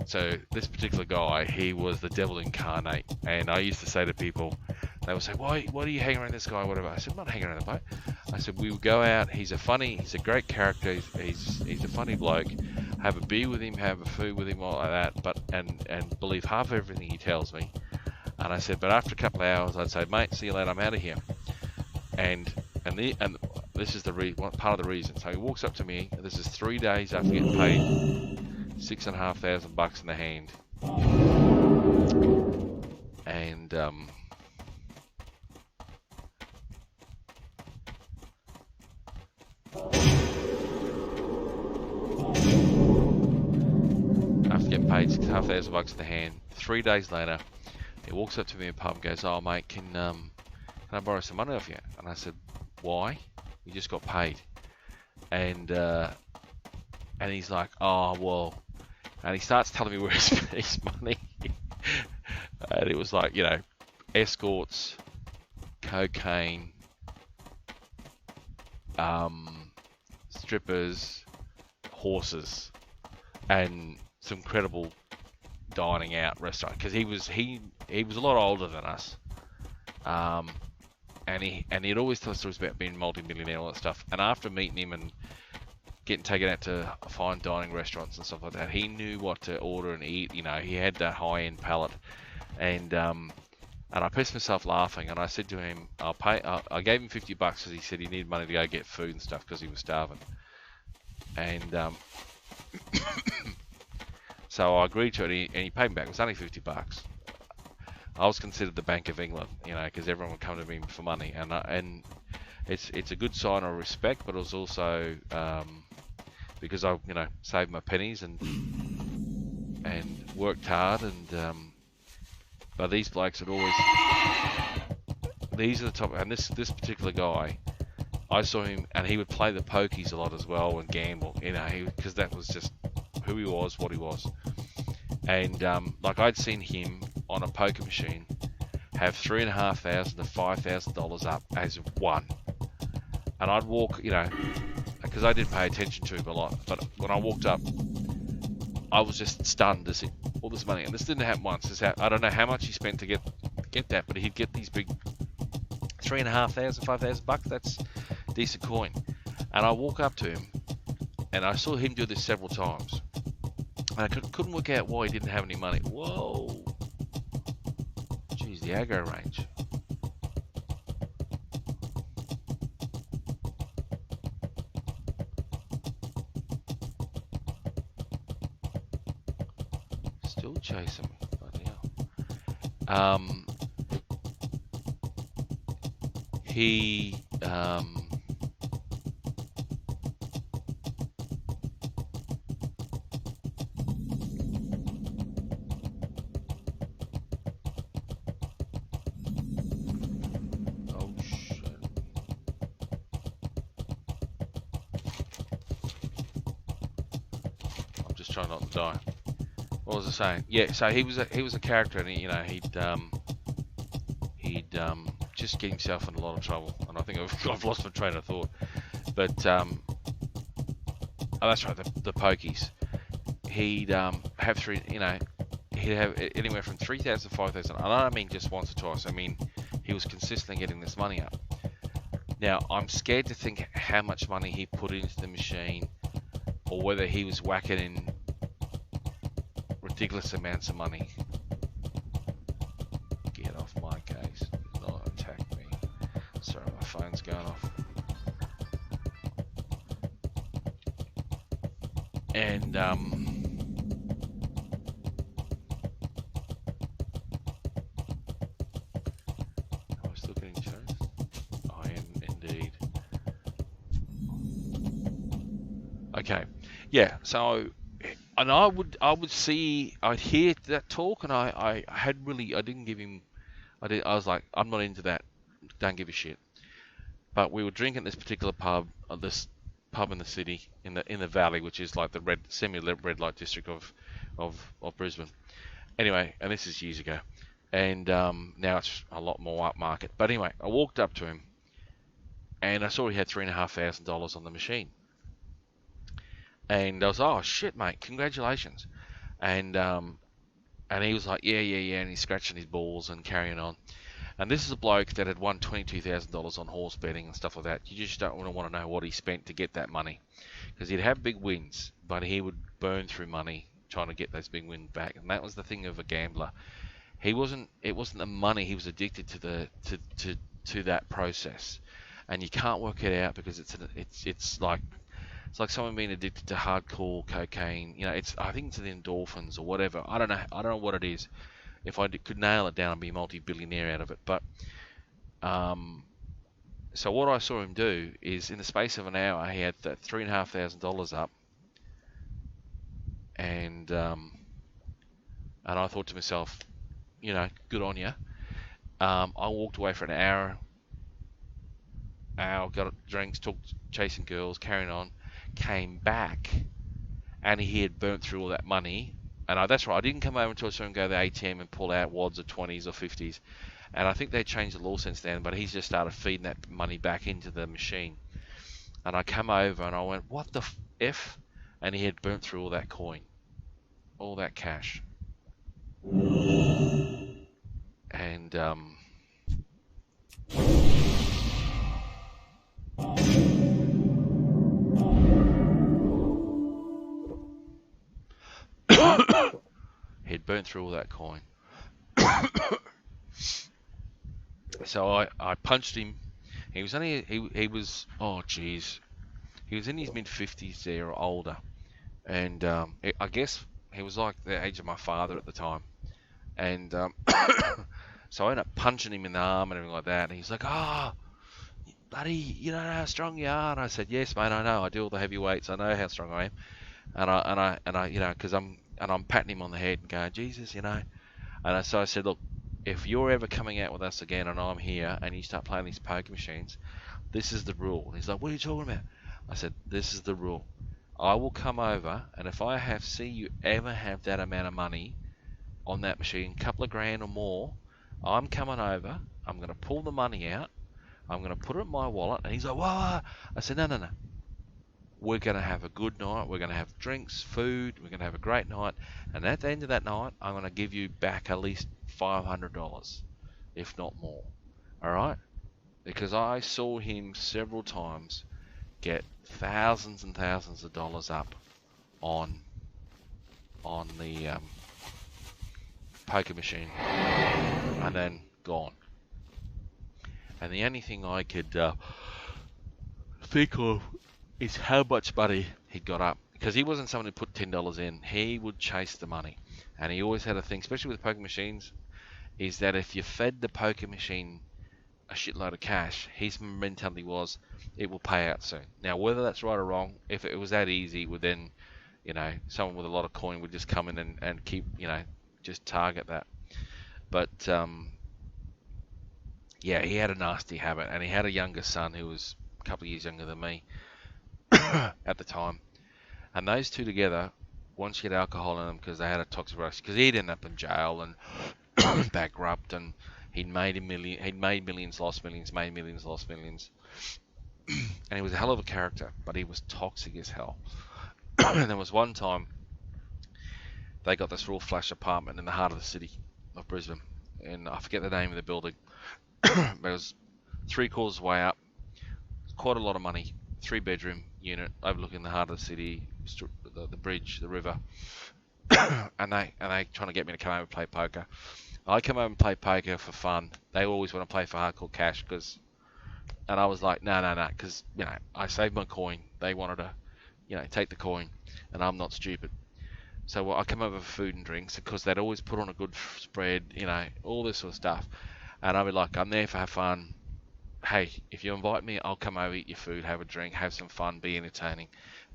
so this particular guy, he was the devil incarnate. And I used to say to people, they would say, why do you hang around this guy, whatever? I said, I'm not hanging around the boat. I said, we would go out, he's a great character, he's a funny bloke, have a beer with him, have a food with him, all like that, and believe half of everything he tells me. And I said, but after a couple of hours, I'd say, mate, see you later, I'm out of here. And this is part of the reason. So he walks up to me, and this is 3 days after getting paid $6,500 in the hand. And after getting paid $6,500 in the hand, 3 days later, he walks up to me in the pub and goes, oh mate, can I borrow some money off you? And I said, why? You just got paid. And he's like, oh well, and he starts telling me where he spent his money. And it was like, escorts, cocaine, strippers, horses, and some credible dining out restaurant, because he was a lot older than us, and he'd always tell us stories about being multi-millionaire and all that stuff. And after meeting him and getting taken out to fine dining restaurants and stuff like that, he knew what to order and eat. He had that high-end palate, and I pissed myself laughing. And I said to him, I'll pay. I gave him $50 because he said he needed money to go get food and stuff because he was starving. And So I agreed to it, and he paid me back. It was only $50. I was considered the Bank of England, you know, because everyone would come to me for money, and it's a good sign of respect, but it was also because I, you know, saved my pennies and worked hard, and but these blokes had always, these are the top, and this particular guy, I saw him, and he would play the pokies a lot as well and gamble, you know, because that was just who he was, what he was. And like I'd seen him on a poker machine have $3,500 to $5,000 up as one, and I'd walk, you know, because I did pay attention to him a lot. But when I walked up, I was just stunned to see all this money, and this didn't happen once. I don't know how much he spent to get that, but he'd get these big $3,500, $5,000. That's decent coin. And I walk up to him, and I saw him do this several times. And I couldn't work out why he didn't have any money. Whoa. Jeez, the aggro range. Still chasing me. Bloody hell. He... try not to die. What was I saying? Yeah, so he was a character, and he, you know, he'd just get himself in a lot of trouble, and I think I've lost my train of thought. But oh, that's right, the pokies. He'd have three, you know, he'd have anywhere from 3,000 to 5,000, and I don't mean just once or twice. I mean he was consistently getting this money up. Now I'm scared to think how much money he put into the machine, or whether he was whacking in ridiculous amounts of money. Get off my case. Do not attack me. Sorry, my phone's going off. And I was still getting chased. I am indeed. Okay. Yeah, so, and I would see, I'd hear that talk, and I didn't give him, I was like, I'm not into that, don't give a shit. But we were drinking at this particular pub, this pub in the city, in the valley, which is like the semi-red light district of Brisbane. Anyway, and this is years ago, and now it's a lot more upmarket. But anyway, I walked up to him, and I saw he had $3,500 on the machine. And I was, oh shit, mate, congratulations. And he was like, yeah, and he's scratching his balls and carrying on. And this is a bloke that had won $22,000 on horse betting and stuff like that. You just don't want to know what he spent to get that money, because he'd have big wins, but he would burn through money trying to get those big wins back. And that was the thing of a gambler. It wasn't the money. He was addicted to that process, and you can't work it out, because it's like someone being addicted to hardcore cocaine. You know, I think it's the endorphins or whatever. I don't know what it is. If I could nail it down, I'd be a multi-billionaire out of it. But so what I saw him do is, in the space of an hour, he had that $3,500 up, and I thought to myself, you know, good on you. I walked away for an hour, got drinks, chasing girls, carrying on. Came back, and he had burnt through all that money. And that's right, I didn't come over until I saw him go to the ATM and pull out wads of 20s or 50s. And I think they changed the law since then, but he's just started feeding that money back into the machine. And I come over and I went, what the F? And he had burnt through all that coin, all that cash. And he'd burnt through all that coin. So I punched him. He was only he was, oh geez, he was in his mid-50s there or older, and I guess He was like the age of my father at the time. And so I ended up punching him in the arm and everything like that. And he's like, "Ah, oh, bloody, you don't know how strong you are." And I said, "Yes, mate, I know. I do all the heavy weights. I know how strong I am." And I, you know, because I'm patting him on the head and going, "Jesus, you know." So I said, "Look, if you're ever coming out with us again and I'm here and you start playing these poker machines, this is the rule." And he's like, "What are you talking about?" I said, "This is the rule. I will come over, and if I see you ever have that amount of money on that machine, a couple of grand or more, I'm coming over, I'm going to pull the money out, I'm going to put it in my wallet." And he's like, "Whoa." I said, no. We're going to have a good night. We're going to have drinks, food. We're going to have a great night. And at the end of that night, I'm going to give you back at least $500, if not more. All right? Because I saw him several times get thousands and thousands of dollars up on the poker machine and then gone. And the only thing I could think of is how much money he got up. Because he wasn't someone who put $10 in. He would chase the money. And he always had a thing, especially with poker machines, is that if you fed the poker machine a shitload of cash, his mentality was, it will pay out soon. Now, whether that's right or wrong, if it was that easy, would then, you know, someone with a lot of coin would just come in and keep, you know, just target that. But, yeah, he had a nasty habit, and he had a younger son who was a couple of years younger than me at the time. And those two together, once you had alcohol in them because they had a toxic relationship, because he'd end up in jail and bankrupt, and he'd made millions, lost millions, made millions, lost millions. And he was a hell of a character, but he was toxic as hell. And there was one time they got this real flash apartment in the heart of the city of Brisbane, and I forget the name of the building. It was 3/4 way up, quite a lot of money, 3-bedroom unit overlooking the heart of the city, the bridge, the river. and they trying to get me to come over and play poker. I come over and play poker for fun. They always want to play for hardcore cash, and I was like, no, because, you know, I saved my coin. They wanted to, you know, take the coin, and I'm not stupid. So I come over for food and drinks, because they'd always put on a good spread, you know, all this sort of stuff. And I'd be like, I'm there for have fun. Hey, if you invite me, I'll come over, eat your food, have a drink, have some fun, be entertaining.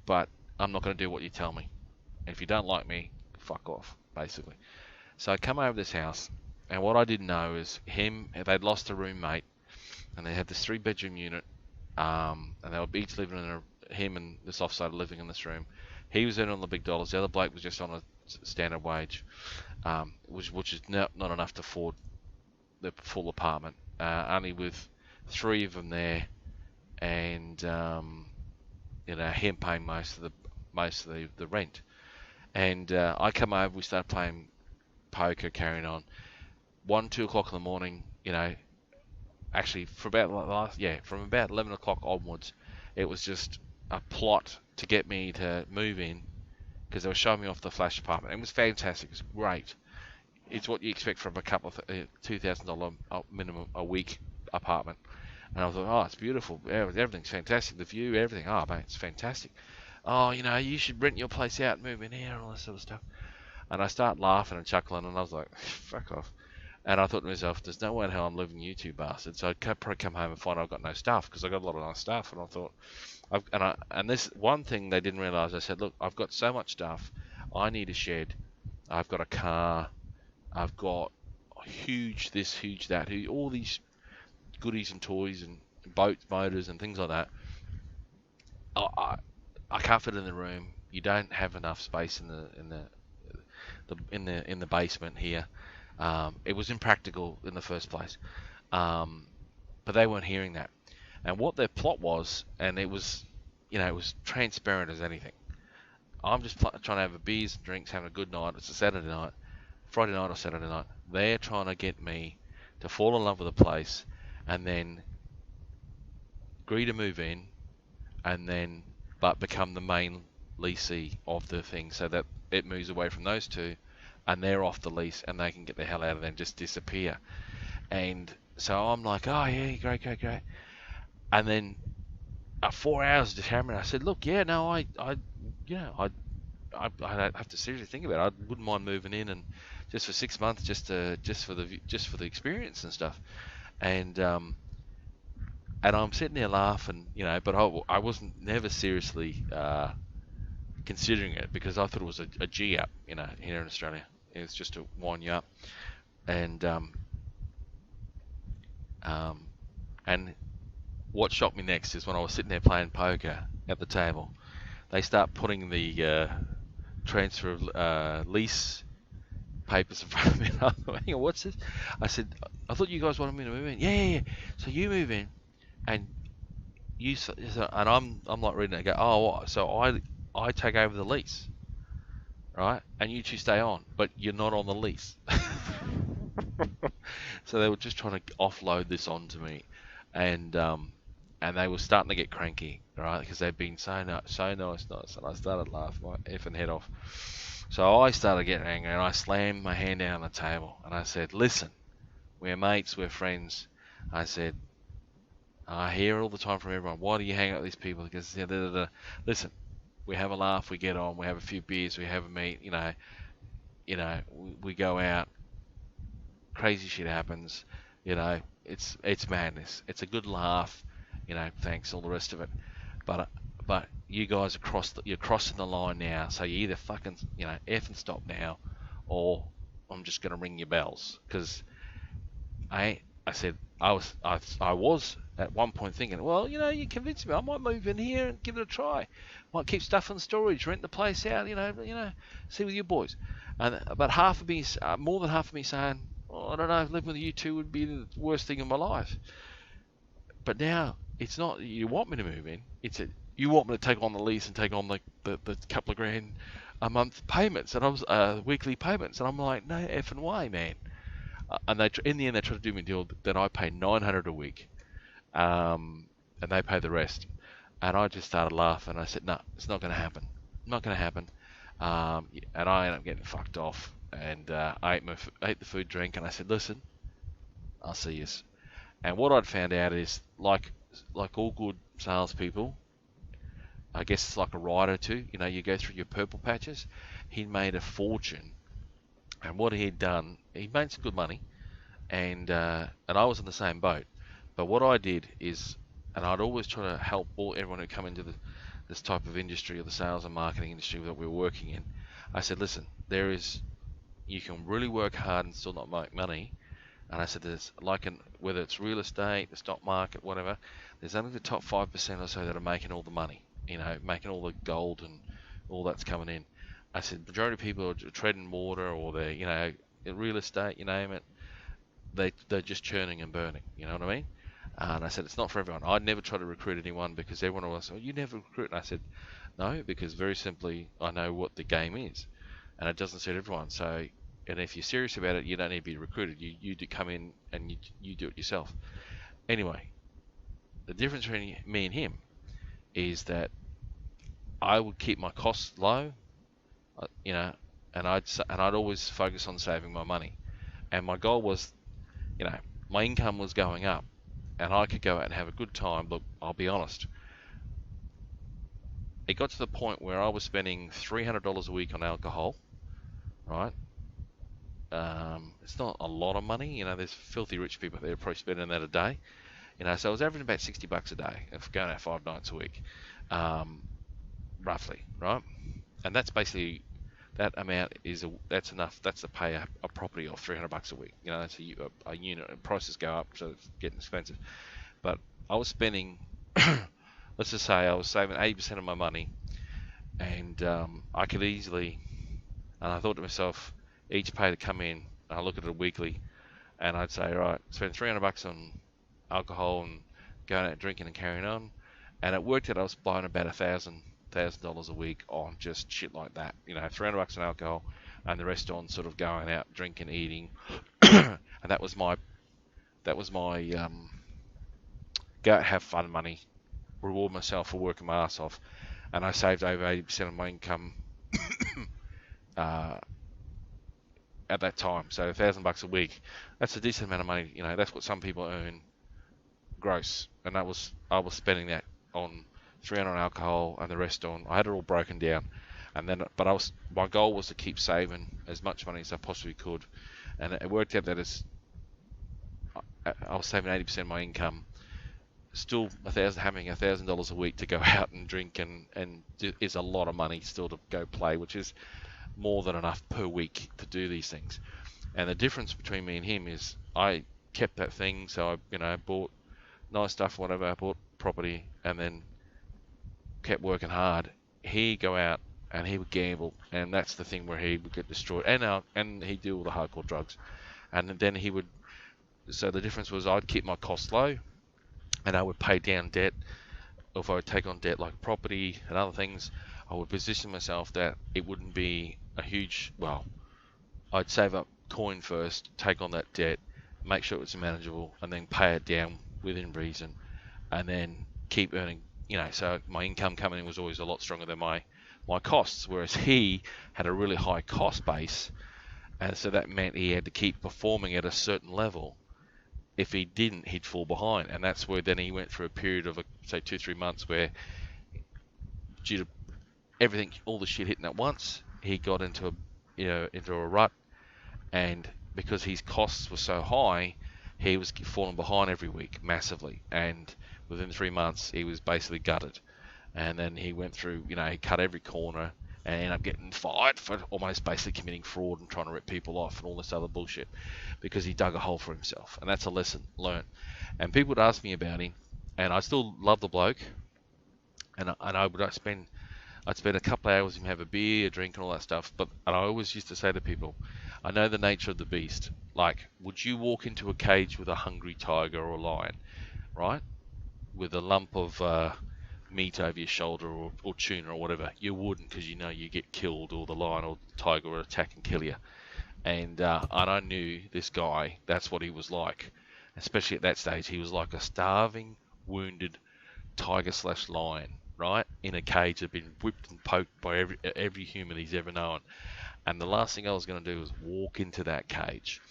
But I'm not going to do what you tell me. And if you don't like me, fuck off, basically. So I come over to this house, and what I didn't know is they'd lost a roommate, and they had this 3-bedroom unit, and they were each living in him and this offside living in this room. He was earning all the big dollars. The other bloke was just on a standard wage, which is not enough to afford the full apartment. Only with 3 of them there, and you know, him paying most of the rent. And I come over, we start playing poker, carrying on. 1-2 o'clock in the morning, you know, actually from about 11 o'clock onwards, it was just a plot to get me to move in, because they were showing me off the flash apartment. It was fantastic. It was great. It's what you expect from a couple of $2,000 minimum a week apartment. And I thought, oh, it's beautiful. Everything's fantastic. The view, everything. Oh, mate, it's fantastic. Oh, you know, you should rent your place out and move in here and all this sort of stuff. And I start laughing and chuckling, and I was like, fuck off. And I thought to myself, there's no way in hell I'm living you two bastards. So I'd probably come home and find I've got no stuff, because I've got a lot of nice stuff. And I thought, and this one thing they didn't realise, I said, look, I've got so much stuff. I need a shed. I've got a car. I've got huge this, huge that, all these goodies and toys and boats, motors, and things like that. I can't fit in the room. You don't have enough space in the basement here. It was impractical in the first place, but they weren't hearing that. And what their plot was, and it was, you know, it was transparent as anything. I'm just trying to have a beers and drinks, having a good night. It's a Saturday night, Friday night or Saturday night. They're trying to get me to fall in love with the place, and then agree to move in, and then but become the main leasee of the thing, so that it moves away from those two, and they're off the lease, and they can get the hell out of there and just disappear. And so I'm like, oh yeah, great. And then 4 hours just hammering, I said, look, yeah, no, I I have to seriously think about it. I wouldn't mind moving in and just for 6 months, just for the experience and stuff. And I'm sitting there laughing, but I wasn't never seriously considering it because I thought it was a G up, here in Australia. It's just to wind you up. And and what shocked me next is when I was sitting there playing poker at the table, they start putting the transfer of lease papers in front of me. I'm like, hang on, what's this? I said, I thought you guys wanted me to move in. Yeah. So you move in, and and I'm like reading it. I go, oh, what? So I take over the lease, right? And you two stay on, but you're not on the lease. So they were just trying to offload this onto me, and they were starting to get cranky, right? Because they've been so nice, and I started laughing my effing head off. So I started getting angry, and I slammed my hand down on the table, and I said, "Listen, we're mates, we're friends." I said, "I hear all the time from everyone, why do you hang out with these people?" Because listen, we have a laugh, we get on, we have a few beers, we have a meet, we go out, crazy shit happens, it's madness. It's a good laugh, thanks, all the rest of it. But you guys you're crossing the line now, so you either fucking, F and stop now, or I'm just gonna ring your bells. Because I said I was at one point thinking, well, you convinced me, I might move in here and give it a try. Might keep stuff in storage, rent the place out, see with you boys. But half of me, more than half of me saying, oh, I don't know, living with you two would be the worst thing in my life. But now it's not that you want me to move in, it's that you want me to take on the lease and take on the couple of grand a month payments, and I was weekly payments, and I'm like, no effing way, man. And in the end, they tried to do me a deal that I pay $900 a week, and they pay the rest. And I just started laughing. I said, no, it's not going to happen. Not going to happen. And I ended up getting fucked off. And I ate the food, drink, and I said, listen, I'll see you. And what I'd found out is, like all good salespeople, I guess it's like a rider too. You go through your purple patches. He made a fortune. And what he'd done, he made some good money, and I was in the same boat. But what I did is, and I'd always try to help everyone who come into this type of industry, or the sales and marketing industry that we're working in. I said, listen, you can really work hard and still not make money. And I said, there's whether it's real estate, the stock market, whatever, there's only the top 5% or so that are making all the money, making all the gold and all that's coming in. I said, majority of people are treading water, or they're, in real estate, you name it, they're just churning and burning, you know what I mean? And I said, it's not for everyone. I'd never try to recruit anyone, because everyone was, oh, you never recruit. And I said, no, because very simply, I know what the game is, and it doesn't suit everyone. So, and if you're serious about it, you don't need to be recruited. You do come in and you do it yourself. Anyway, the difference between me and him is that I would keep my costs low, and I'd always focus on saving my money. And my goal was, my income was going up, and I could go out and have a good time. Look, I'll be honest. It got to the point where I was spending $300 a week on alcohol, right? It's not a lot of money, there's filthy rich people that are probably spending that a day. So I was averaging about $60 a day if going out 5 nights a week, roughly, right? And that's basically, that amount that's enough. That's to pay a property of $300 a week. That's a unit, and prices go up, so it's getting expensive. But I was spending, let's just say I was saving 80% of my money, and I could easily, and I thought to myself, each pay to come in, and I look at it weekly, and I'd say, right, spend $300 on alcohol and going out drinking and carrying on, and it worked out. I was buying about $1,000 a week on just shit like that. $300 on alcohol, and the rest on sort of going out, drinking, eating, and that was my go out, have fun money, reward myself for working my ass off, and I saved over 80% of my income at that time. So $1,000 a week, that's a decent amount of money. That's what some people earn gross, and I was spending that on $300 on alcohol and the rest on. I had it all broken down. And then, but my goal was to keep saving as much money as I possibly could, and it worked out that I was saving 80% of my income. Still, having $1,000 a week to go out and drink is a lot of money still to go play, which is more than enough per week to do these things. And the difference between me and him is I kept that thing, so I bought nice stuff, whatever. I bought property and then kept working hard. He'd go out and he would gamble, and that's the thing where he would get destroyed. And he'd do all the hardcore drugs, and then he would. So the difference was I'd keep my costs low, and I would pay down debt. Or if I would take on debt like property and other things, I would position myself that it wouldn't be a huge. Well, I'd save up coin first, take on that debt, make sure it's manageable, and then pay it down within reason, and then keep earning. So my income coming in was always a lot stronger than my costs, whereas he had a really high cost base, and so that meant he had to keep performing at a certain level. If he didn't, he'd fall behind, and that's where then he went through a period of say 2-3 months where, due to everything, all the shit hitting at once, he got into a rut, and because his costs were so high, he was falling behind every week massively, and within 3 months he was basically gutted. And then he went through, he cut every corner and ended up getting fired for almost basically committing fraud and trying to rip people off and all this other bullshit because he dug a hole for himself. And that's a lesson learned. And people would ask me about him, and I still love the bloke. And I'd spend a couple of hours with him, have a beer, a drink, and all that stuff. And I always used to say to people, I know the nature of the beast. Like, would you walk into a cage with a hungry tiger or lion, right? With a lump of meat over your shoulder or tuna or whatever? You wouldn't, because you get killed, or the lion or the tiger will attack and kill you. And I knew this guy, that's what he was like. Especially at that stage, he was like a starving, wounded tiger/lion, right? In a cage that had been whipped and poked by every human he's ever known. And the last thing I was going to do was walk into that cage.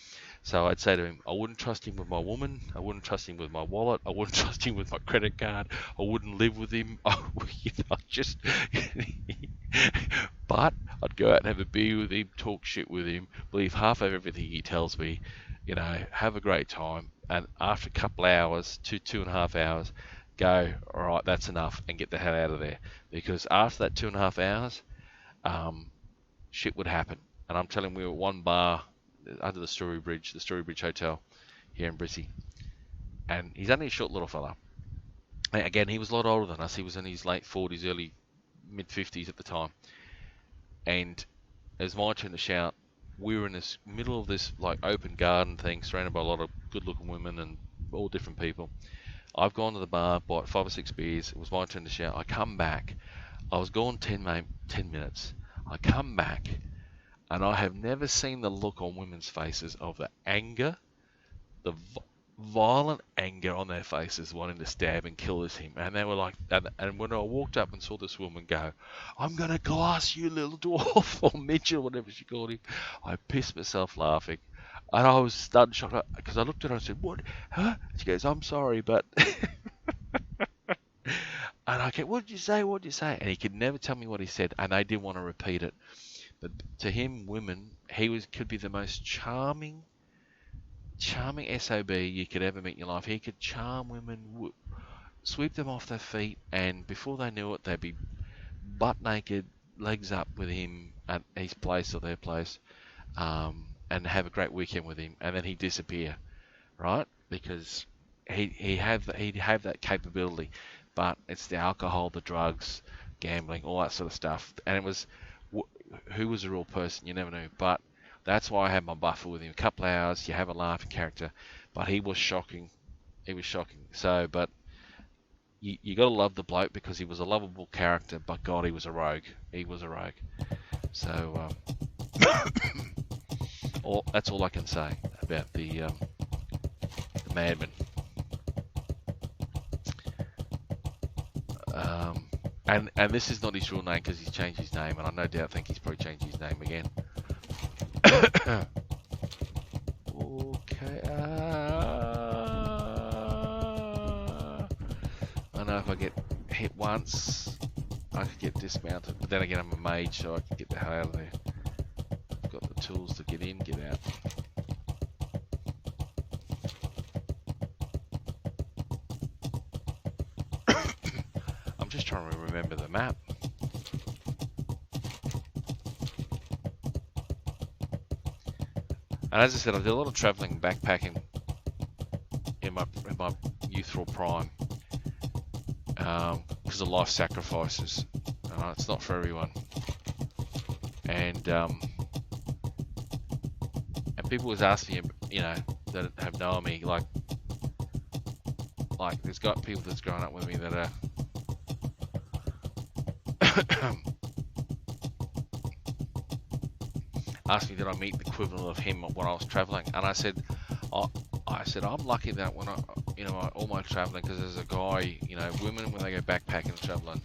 So I'd say to him, I wouldn't trust him with my woman. I wouldn't trust him with my wallet. I wouldn't trust him with my credit card. I wouldn't live with him. But I'd go out and have a beer with him, talk shit with him, believe half of everything he tells me, have a great time. And after a couple hours, 2.5 hours, go, all right, that's enough, and get the hell out of there. Because after that 2.5 hours, shit would happen. And I'm telling you, we were at one bar under the Story Bridge Hotel here in Brisbane, and he's only a short little fella. And again, he was a lot older than us. He was in his late 40s, early mid 50s at the time. And as my turn to shout, we were in this middle of this like open garden thing, surrounded by a lot of good-looking women and all different people. I've gone to the bar, bought 5 or 6 beers. It was my turn to shout. I come back. I was gone 10 minutes. I come back, and I have never seen the look on women's faces of the anger, the violent anger on their faces, wanting to stab and kill this him. And they were like, and when I walked up and saw this woman go, I'm going to glass you, little dwarf, or midget, or whatever she called him, I pissed myself laughing. And I was stunned, shocked, because I looked at her and I said, what? Huh? She goes, I'm sorry, but... And I go, what did you say? What did you say? And he could never tell me what he said, and they didn't want to repeat it. But to him, women, could be the most charming SOB you could ever meet in your life. He could charm women, sweep them off their feet, and before they knew it, they'd be butt naked, legs up with him at his place or their place, and have a great weekend with him, and then he'd disappear, right? Because he'd have that capability. But it's the alcohol, the drugs, gambling, all that sort of stuff. And it was, who was a real person? You never knew. But that's why I had my buffer with him. A couple of hours, you have a laugh in character. But he was shocking. He was shocking. So, but you got to love the bloke because he was a lovable character. But God, he was a rogue. He was a rogue. So, that's all I can say about the madman. And this is not his real name because he's changed his name, and I no doubt think he's probably changed his name again. Okay. I know if I get hit once, I could get dismounted. But then again, I'm a mage, so I could get the hell out of there. I've got the tools to get in, get out. I'm just trying to remember the map. And as I said, I did a lot of travelling, backpacking in my youthful prime because of life sacrifices. It's not for everyone. And people was asking me, you know, that have known me, like there's got people that's grown up with me that are asked me did I meet the equivalent of him when I was traveling, and I said I'm lucky that when I, you know, all my traveling, because there's a guy, you know, women when they go backpacking traveling,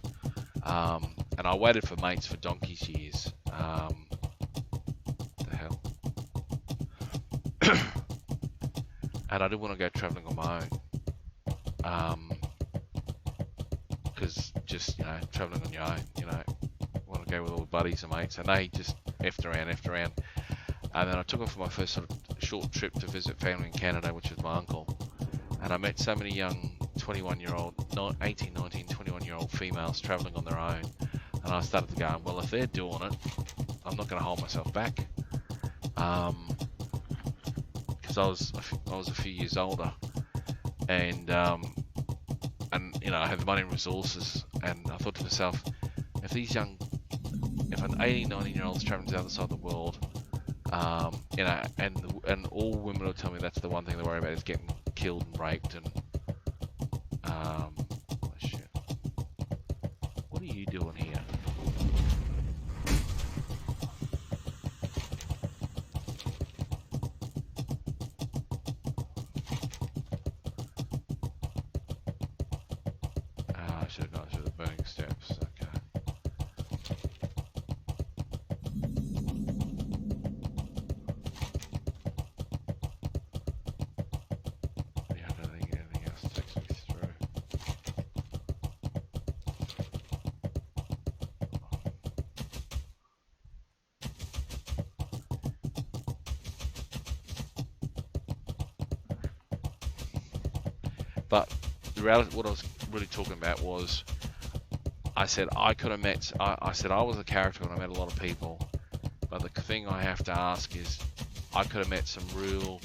and I waited for mates for donkey's years. The hell, and I didn't want to go traveling on my own, because just, you know, traveling on your own, you know, want to go with all the buddies and mates, and they just effed around, and then I took off for my first sort of short trip to visit family in Canada, which is my uncle, and I met so many young 21-year-old, 18, 19, 21-year-old females traveling on their own, and I started to go, well, if they're doing it, I'm not going to hold myself back, because I was a few years older, and you know, I had the money and resources, and I thought to myself, if an 18, 19-year-old's traveling to the other side of the world, you know, and all women will tell me that's the one thing they worry about is getting killed and raped and oh shit. What are you doing here? I should have gone through the burning steps. Okay. Yeah, I don't think anything else takes me through. But the reality, what I was really talking about was, I said I could have met, I said I was a character and I met a lot of people, but the thing I have to ask is, I could have met some real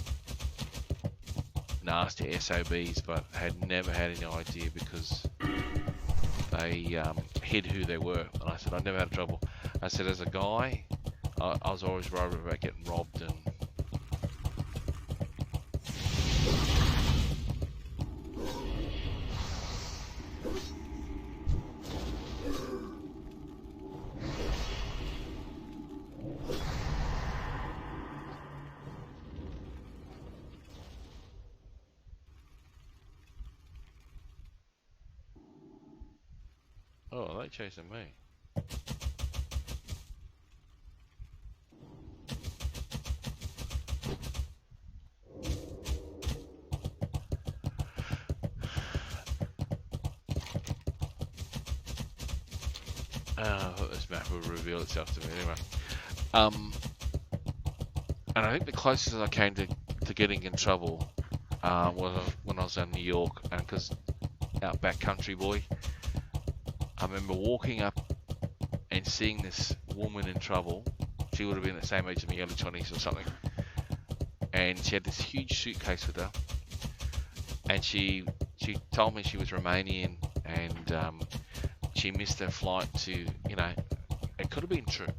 nasty SOBs, but had never had any idea because they hid who they were. And I said I never had trouble. I said as a guy, I was always worried about getting robbed and oh, they chasing me. I thought this map would reveal itself to me anyway. And I think the closest I came to getting in trouble was when I was in New York, and because outback country boy, I remember walking up and seeing this woman in trouble. She would have been the same age as me, early 20s or something, and she had this huge suitcase with her, and she told me she was Romanian, and she missed her flight to, you know, it could have been true,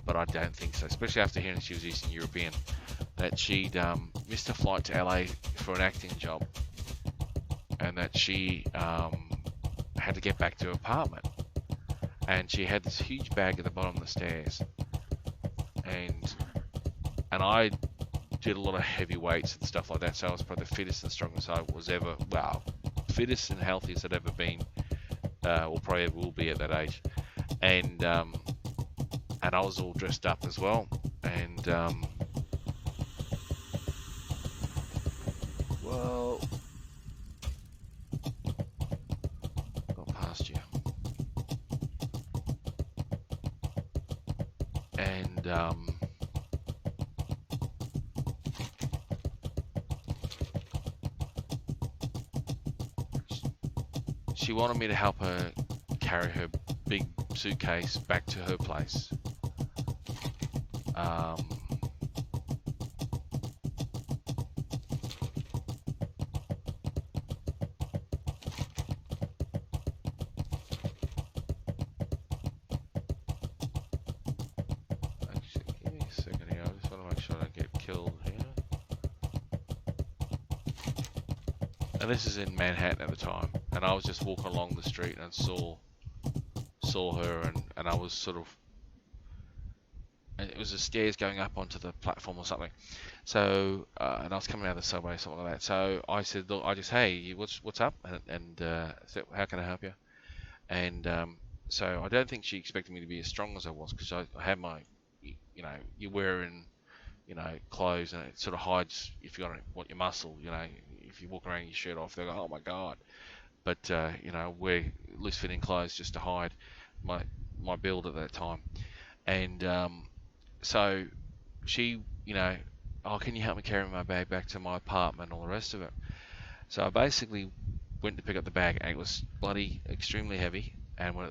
but I don't think so, especially after hearing she was Eastern European, that she'd missed her flight to LA for an acting job, and that she had to get back to her apartment, and she had this huge bag at the bottom of the stairs, and I did a lot of heavy weights and stuff like that, so I was probably the fittest and strongest I was ever, well, fittest and healthiest I'd ever been, or probably ever will be at that age, and I was all dressed up as well, and well, got past you. and she wanted me to help her carry her big suitcase back to her place. Actually, give me a second here. I just want to make sure I don't get killed here. And this is in Manhattan at the time, and I was just walking along the street and saw her, and I was sort of, and it was the stairs going up onto the platform or something. So, and I was coming out of the subway, something like that. So I said, look, I just, hey, what's up? And said, how can I help you? And so I don't think she expected me to be as strong as I was, because I had my, you know, you're wearing, you know, clothes, and it sort of hides if you want your muscle, you know, if you walk around with your shirt off, they go, oh my god. But you know, wear loose fitting clothes just to hide my build at that time. And so she, you know, oh, can you help me carry my bag back to my apartment and all the rest of it? So I basically went to pick up the bag, and it was bloody extremely heavy, and when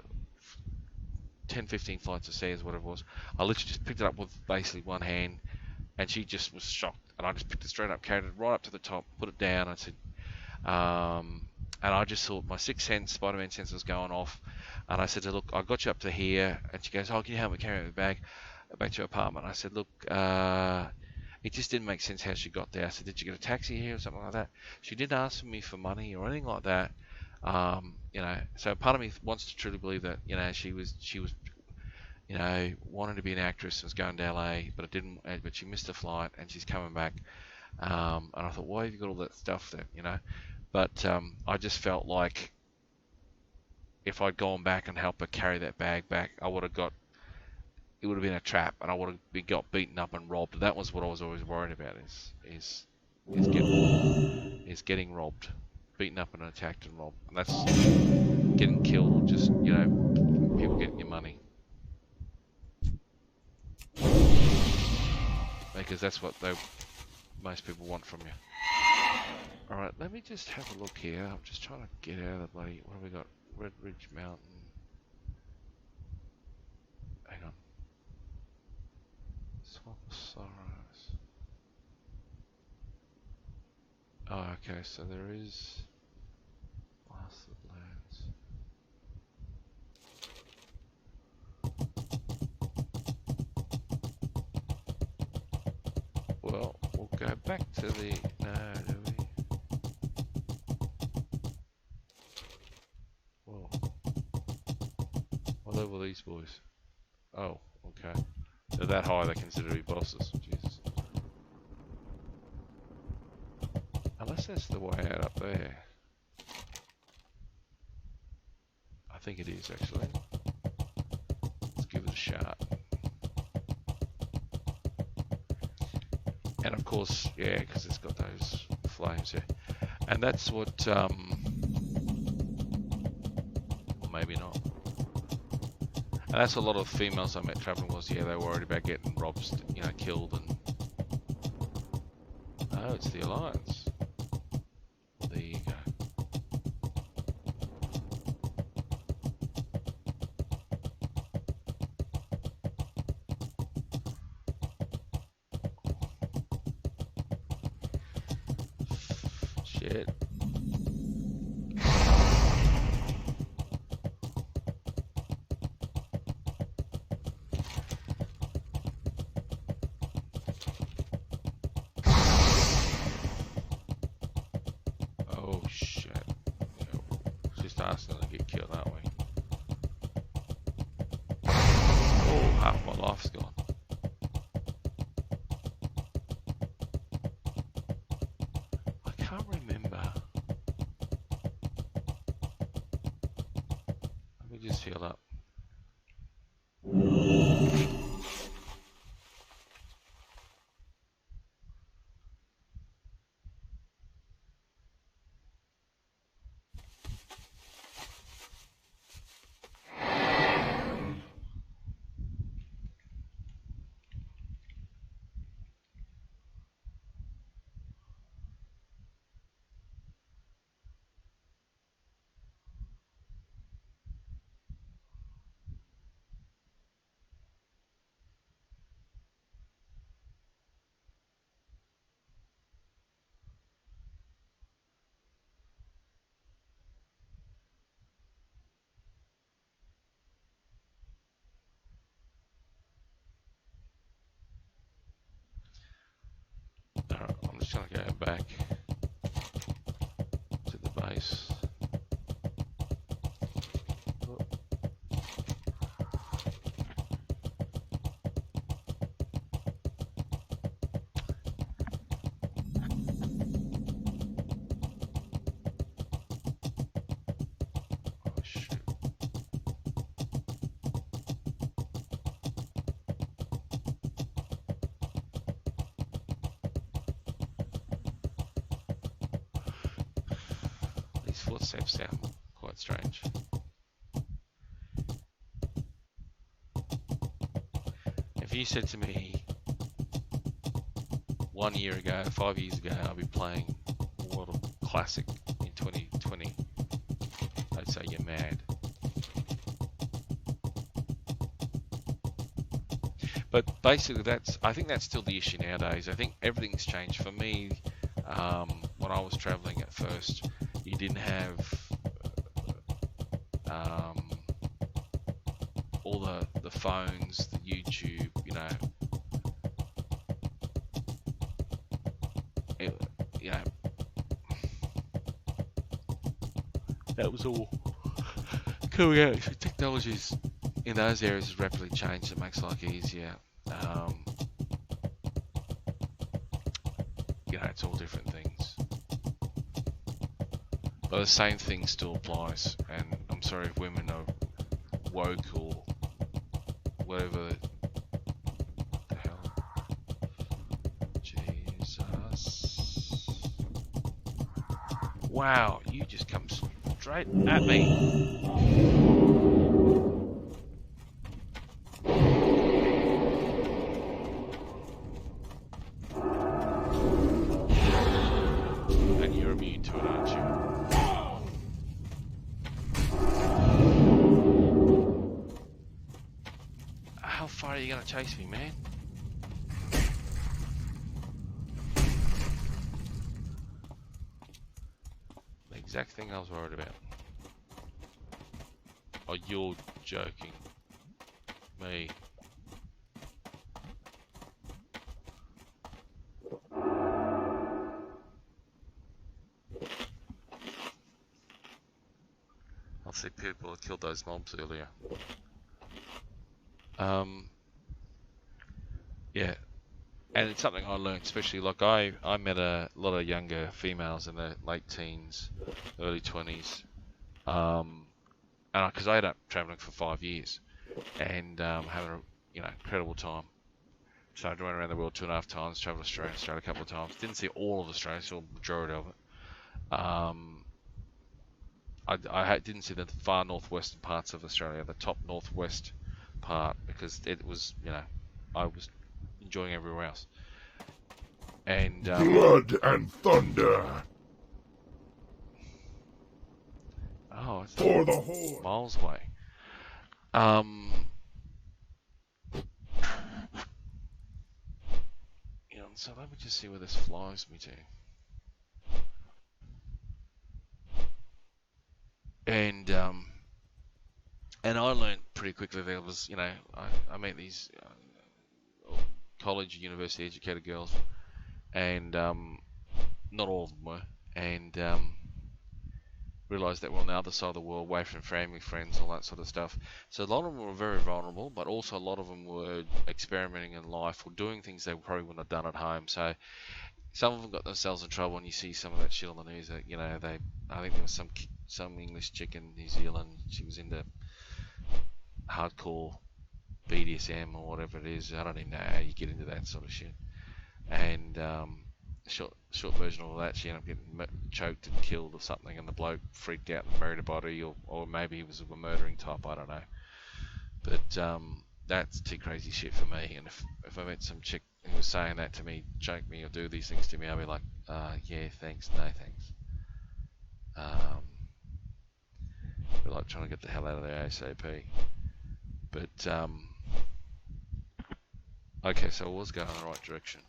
10, 15 flights of stairs, whatever it was, I literally just picked it up with basically one hand, and she just was shocked, and I just picked it straight up, carried it right up to the top, put it down, and said, and I just thought my sixth sense, Spider-Man sense was going off, and I said to her, look, I got you up to here, and she goes, oh, can you help me carry the bag back to your apartment? I said, look, it just didn't make sense how she got there. I said, did you get a taxi here or something like that? She didn't ask me for money or anything like that. You know, so part of me wants to truly believe that, you know, she was, you know, wanted to be an actress and was going to LA, but it didn't, but she missed a flight and she's coming back. And I thought, why have you got all that stuff that, you know? But I just felt like if I'd gone back and helped her carry that bag back, I would have got, it would have been a trap, and I would have got beaten up and robbed. That was what I was always worried about, is getting robbed, beaten up and attacked and robbed. And that's getting killed, or just, you know, people getting your money. Because that's what most people want from you. Alright, let me just have a look here. I'm just trying to get out of the bloody, what have we got? Red Ridge Mountain. Hang on. Swamp of Sorrows. Oh, okay, so there is Blasted Lands. Well, we'll go back to the, no, do we? Whoa. What level are these boys? Oh, okay. They're that high, they're considered to be bosses. Jesus. Unless that's the way out up there. I think it is, actually. Let's give it a shot. And of course, yeah, because it's got those flames here. And that's what, or maybe not. And that's a lot of females I met traveling was, yeah, they were worried about getting robbed, you know, killed, and... Oh, it's the Alliance. Well, there you go. Shit. Oh shit. Just asking to get killed, aren't we? Oh, half my life's gone. I can't remember. Let me just heal up. Alright, I'm just gonna go back to the base. Oh. Oh, shoot. These footsteps sound quite strange. If you said to me 1 year ago, 5 years ago, I'll be playing World of Classic in 2020, I'd say you're mad. But basically, I think that's still the issue nowadays. I think everything's changed. For me, when I was traveling at first, you didn't have all the phones, the YouTube, you know, that was all coming out. So technologies in those areas has rapidly changed. It makes life easier. You know, it's all different things. But the same thing still applies. And I'm sorry if women are woke or whatever. What the hell? Jesus. Wow, you just come straight at me. And you're immune to it, aren't you? How far are you going to chase me, man? The exact thing I was worried about. Oh, you're joking. Me. I'll see people that killed those mobs earlier. Yeah. And it's something I learned, especially like I met a lot of younger females in their late teens, early 20s. And because I ended up traveling for 5 years and having a incredible time. So I went around the world 2.5 times, traveled Australia a couple of times. Didn't see all of Australia, saw the majority of it. I didn't see the far northwestern parts of Australia, the top northwest part, because it was, I was enjoying everywhere else. And Blood and thunder. Oh, it's For the Horde. miles away. So let me just see where this flies me to. And I learned pretty quickly there was, I met these college, university educated girls, and not all of them were, and realised that we're on the other side of the world, away from family, friends, all that sort of stuff. So a lot of them were very vulnerable, but also a lot of them were experimenting in life or doing things they probably wouldn't have done at home. So some of them got themselves in trouble, and you see some of that shit on the news. That I think there was some English chick in New Zealand. She was into hardcore BDSM or whatever it is. I don't even know how you get into that sort of shit. And short version of that, she ended up getting choked and killed or something, and the bloke freaked out and married a body, or maybe he was a murdering type, I don't know. But that's too crazy shit for me. And if I met some chick who was saying that to me, choke me or do these things to me, I'd be like, yeah, thanks, no thanks. We're like trying to get the hell out of there ASAP. But okay, so I was going in the right direction.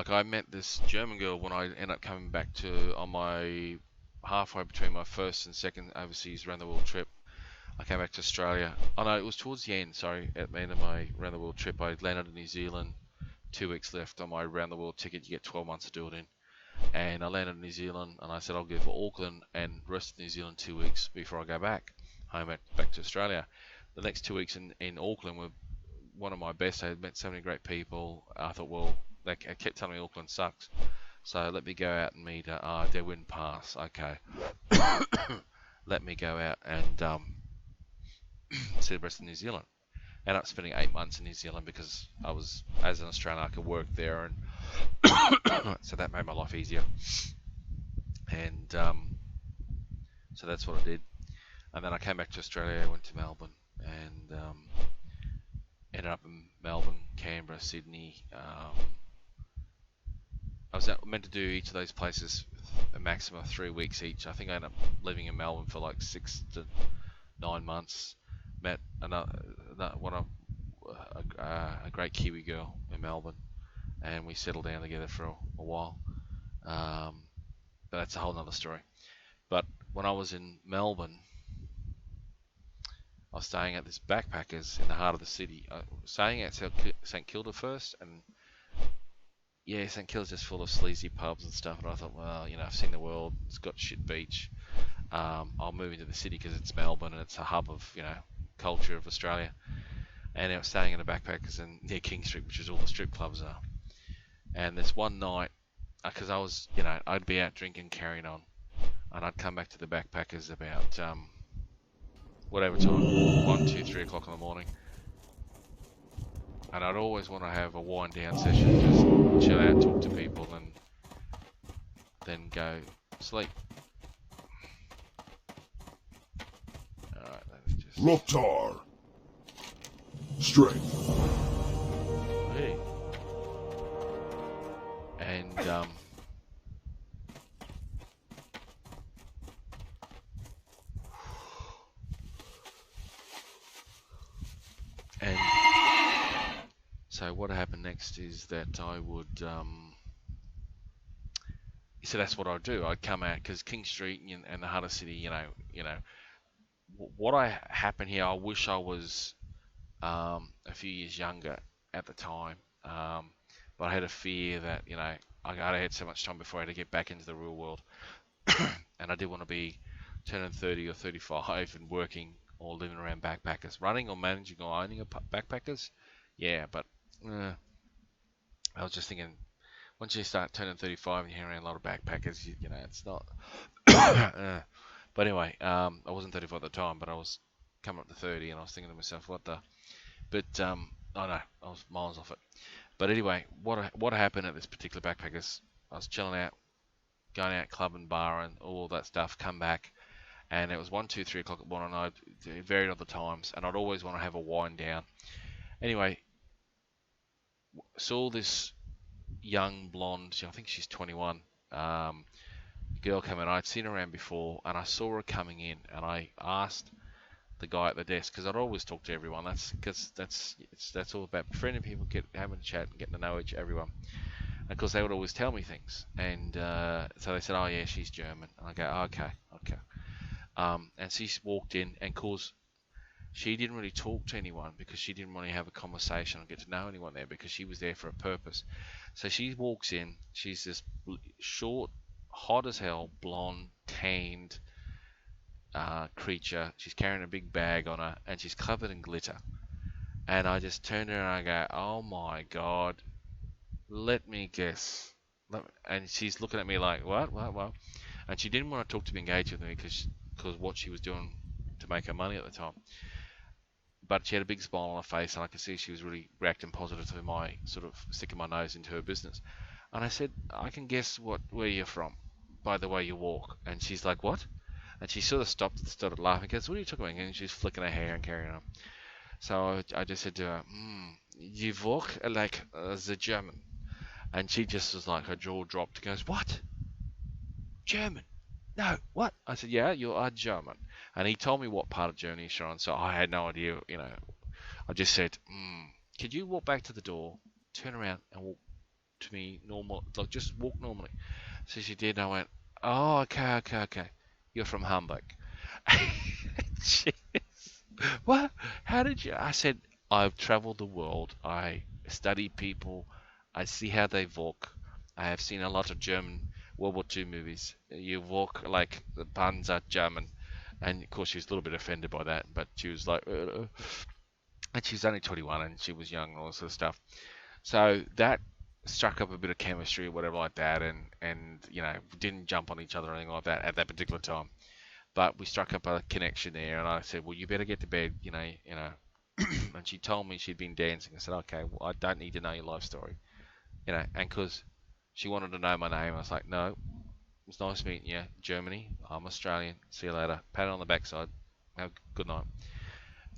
like I met this German girl when I ended up coming back to on my halfway between my first and second overseas around the world trip. I came back to Australia. Oh no, it was towards the end. Sorry, at the end of my around the world trip, I landed in New Zealand. 2 weeks left on my around the world ticket. You get 12 months to do it in. And I landed in New Zealand, and I said I'll go for Auckland and rest of New Zealand 2 weeks before I go back home back to Australia. The next 2 weeks in Auckland were one of my best. I had met so many great people. I thought, well, they kept telling me Auckland sucks, so let me go out and meet. They wouldn't pass. Okay, let me go out and see the rest of New Zealand. Ended up spending 8 months in New Zealand because I was, as an Australian, I could work there, and so that made my life easier. And so that's what I did. And then I came back to Australia, went to Melbourne, and ended up in Melbourne, Canberra, Sydney. I was meant to do each of those places a maximum of 3 weeks each. I think I ended up living in Melbourne for like 6 to 9 months. Met a great Kiwi girl in Melbourne, and we settled down together for a while. But that's a whole nother story. But when I was in Melbourne, I was staying at this backpackers in the heart of the city. I was staying at St Kilda first, and yeah, St Kilda's just full of sleazy pubs and stuff. And I thought, well, I've seen the world. It's got shit beach. I'll move into the city because it's Melbourne and it's a hub of culture of Australia. And I was staying in the backpackers near King Street, which is all the strip clubs are. And this one night, because I was, I'd be out drinking, carrying on, and I'd come back to the backpackers about whatever time, 1, 2, 3 o'clock in the morning. And I'd always want to have a wind down session, just chill out, talk to people, and then go sleep. Alright, let me just... Loktar. Strength. Hey. And so what happened next is that I would so that's what I'd do. I'd come out because King Street and the Hunter City, what happened here. I wish I was a few years younger at the time, but I had a fear that I had so much time before I had to get back into the real world, and I did want to be turning 30 or 35 and working or living around backpackers, running or managing or owning a backpackers. Yeah, but I was just thinking, once you start turning 35 and you hang around a lot of backpackers, it's not. But anyway, I wasn't 35 at the time, but I was coming up to 30, and I was thinking to myself, what the? But oh no, I was miles off it. But anyway, what happened at this particular backpackers? I was chilling out, going out club and bar and all that stuff. Come back, and it was 1, 2, 3 o'clock at morning. It varied other times, and I'd always want to have a wind down. Anyway, saw this young blonde, I think she's 21, girl come in. I'd seen her around before, and I saw her coming in, and I asked the guy at the desk, because I'd always talk to everyone. That's all about befriending people, having a chat, and getting to know everyone. And of course, they would always tell me things, and so they said, "Oh yeah, she's German." And I go, oh, "Okay." And she walked in, and of course, she didn't really talk to anyone because she didn't want to have a conversation or get to know anyone there, because she was there for a purpose. So she walks in. She's this short, hot as hell, blonde, tanned creature. She's carrying a big bag on her, and she's covered in glitter. And I just turned to her and I go, "Oh my god, let me guess." And she's looking at me like, what? And she didn't want to talk to me, engage with me, because what she was doing to make her money at the time. But she had a big smile on her face, and I could see she was really reacting positive to my sort of sticking my nose into her business. And I said, "I can guess where you're from by the way you walk." And she's like, "What?" And she sort of stopped and started laughing. Goes, "What are you talking about?" And she's flicking her hair and carrying on. So I just said to her, "You walk like the German." And she just was like, her jaw dropped. Goes, "What? German? No, what?" I said, "Yeah, you are German." And he told me what part of Germany he's from, so I had no idea, I just said, "Could you walk back to the door, turn around, and walk to me normal, like just walk normally. So she did, and I went, oh, okay. You're from Hamburg. She what? How did you? I said, I've traveled the world. I study people. I see how they walk. I have seen a lot of German World War II movies. You walk like the Panzer German. And of course, she was a little bit offended by that, but she was like, and she's only 21 and she was young and all this sort of stuff. So that struck up a bit of chemistry or whatever like that, and you know, didn't jump on each other or anything like that at that particular time. But we struck up a connection there, and I said, well, you better get to bed, you know. And she told me she'd been dancing. I said, okay, well, I don't need to know your life story, you know. And because she wanted to know my name, I was like, no, it's nice meeting you, Germany. I'm Australian. See you later. Pat on the backside. Have a good night.